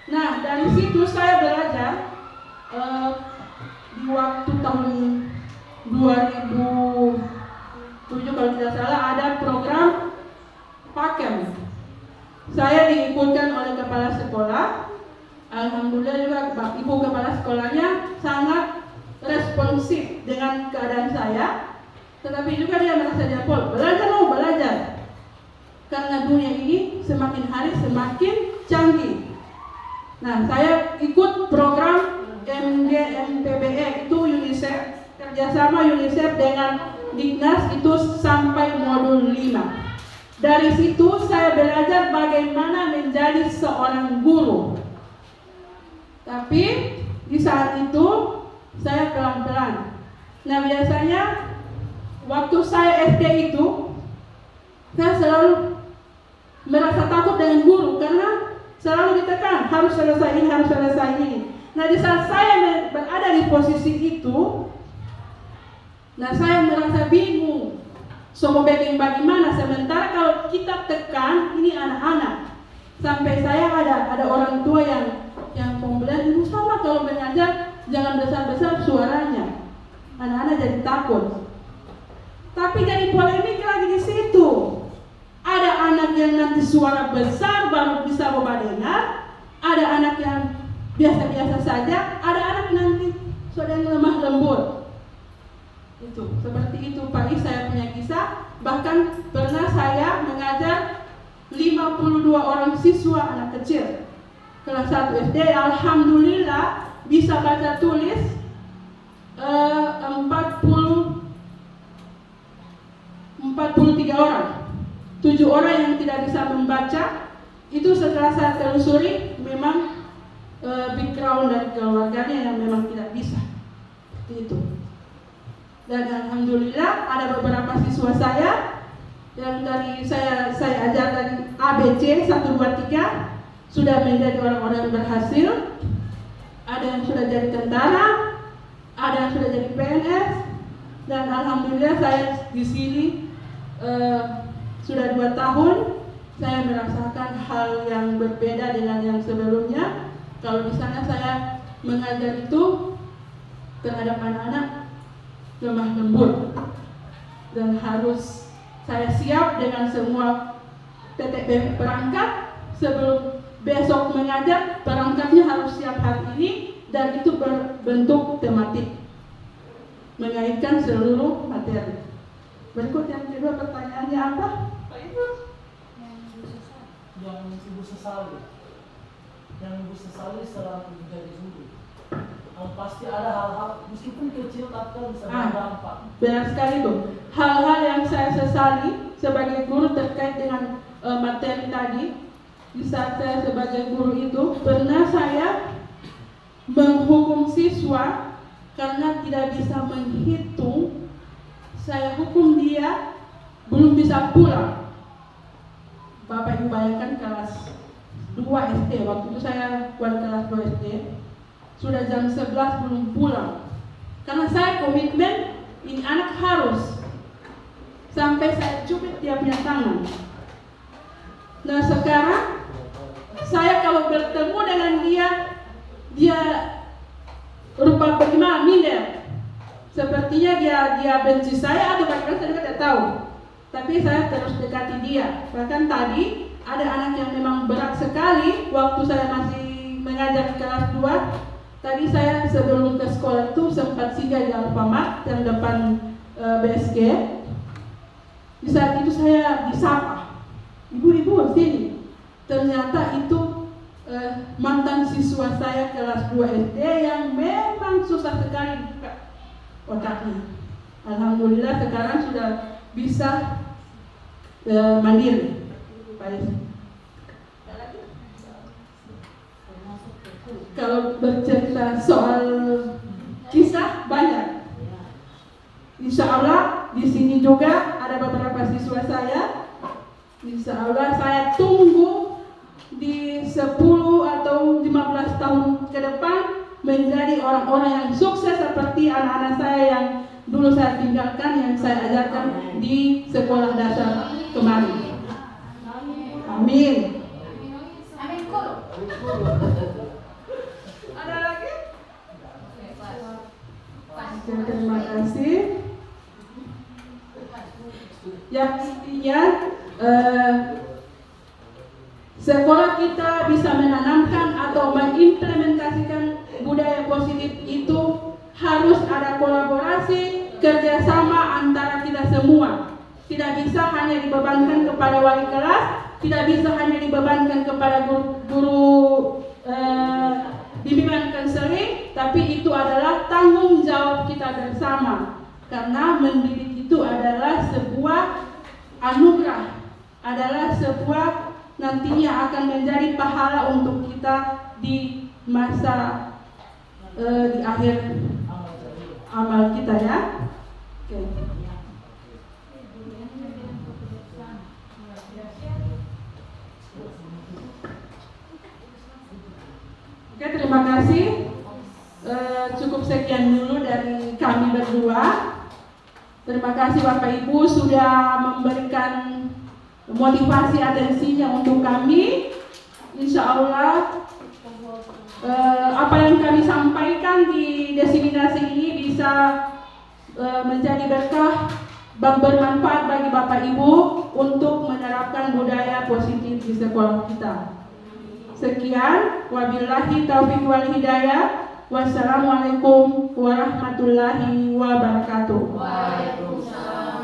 Nah, dari situ saya belajar di waktu tahun 2007 kalau tidak salah ada program PAKEM. Saya diikutkan oleh kepala sekolah. Alhamdulillah juga Ibu kepala sekolahnya sangat responsif dengan keadaan saya, tetapi juga dia merasa jempol, belajar, karena dunia ini semakin hari semakin canggih. Nah, saya ikut program MGMPBE, itu UNICEF, kerjasama UNICEF dengan Dignas itu sampai modul 5. Dari situ saya belajar bagaimana menjadi seorang guru. Tapi di saat itu saya pelan-pelan. Nah, biasanya waktu saya SD itu saya selalu merasa takut dengan guru karena selalu ditekan harus selesai ini, harus selesai ini. Nah, di saat saya berada di posisi itu, nah saya merasa bingung. So, bagaimana? Sementara kalau kita tekan ini anak-anak, sampai saya ada orang tua yang komplain, sama kalau mengajar jangan besar-besar suaranya, anak-anak jadi takut. Tapi jadi polemik lagi di situ. Ada anak yang nanti suara besar baru bisa Bapak dengar, ada anak yang biasa-biasa saja, ada anak nanti suara yang lemah lembut. Itu seperti itu Pak Is, saya punya kisah. Bahkan pernah saya mengajar 52 orang siswa anak kecil kelas 1 SD. Alhamdulillah bisa baca tulis 43 orang. 7 orang yang tidak bisa membaca. Itu setelah saya telusuri memang background dari keluarganya yang memang tidak bisa. Seperti itu. Dan alhamdulillah ada beberapa siswa saya yang dari saya ajar dari ABC 1, 2, 3 sudah menjadi orang-orang yang berhasil. Ada yang sudah jadi tentara, ada yang sudah jadi PNS, dan alhamdulillah saya di sini sudah 2 tahun. Saya merasakan hal yang berbeda dengan yang sebelumnya. Kalau misalnya saya mengajar itu terhadap anak-anak lemah lembut, dan harus saya siap dengan semua titik perangkat sebelum besok mengajar. Perangkatnya harus siap hari ini, dan itu berbentuk tematik mengaitkan seluruh materi. Berikut yang kedua, pertanyaannya apa? Pak Ibu? Yang Ibu sesali, setelah menjadi guru. Pasti ada hal-hal meskipun kecil tapi bisa berdampak. Benar sekali Bu. Hal-hal yang saya sesali sebagai guru terkait dengan materi tadi. Di saat saya sebagai guru itu pernah saya menghukum siswa karena tidak bisa menghitung. Saya hukum dia belum bisa pulang. Bapak Ibu bayangkan kelas 2 SD, waktu itu saya buat kelas 2 SD, sudah jam 11 belum pulang. Karena saya komitmen ini anak harus, sampai saya cubit dia punya tangan. Nah sekarang saya kalau bertemu dengan dia coba bagaimana minder. Sepertinya dia benci saya atau bagaimana saya tidak tahu. Tapi saya terus dekati dia. Bahkan tadi ada anak yang memang berat sekali waktu saya masih mengajar kelas 2. Tadi saya sebelum ke sekolah itu sempat singgah di Alfamart yang depan BSG. Di saat itu saya disapa, ibu-ibu sini. Ternyata itu mantan siswa saya kelas 2 SD yang memang susah sekali buka otaknya. Alhamdulillah sekarang sudah bisa mandiri. Kalau bercerita soal kisah banyak. Insya Allah di sini juga ada beberapa siswa saya. Insya Allah saya tunggu di 10 atau 15 tahun ke depan menjadi orang-orang yang sukses seperti anak-anak saya yang dulu saya tinggalkan, yang saya ajarkan di sekolah dasar kemarin. Amin. Amin kul. Ada lagi? Terima kasih. Yang intinya sekolah kita bisa menanamkan atau mengimplementasikan budaya positif itu harus ada kolaborasi, kerjasama antara kita semua. Tidak bisa hanya dibebankan kepada wali kelas, tidak bisa hanya dibebankan kepada guru bimbingan konseling, tapi itu adalah tanggung jawab kita bersama. Karena mendidik itu adalah sebuah anugerah, adalah sebuah nantinya akan menjadi pahala untuk kita di masa di akhir amal kita ya. Oke. Oke, terima kasih. Cukup sekian dulu dari kami berdua. Terima kasih Bapak Ibu sudah memberikan motivasi atensinya untuk kami. Insya Allah apa yang kami sampaikan di diseminasi ini bisa menjadi berkah dan bermanfaat bagi Bapak Ibu untuk menerapkan budaya positif di sekolah kita. Sekian, wabillahi taufiq wal hidayah. Wassalamualaikum warahmatullahi wabarakatuh. Waalaikumsalam.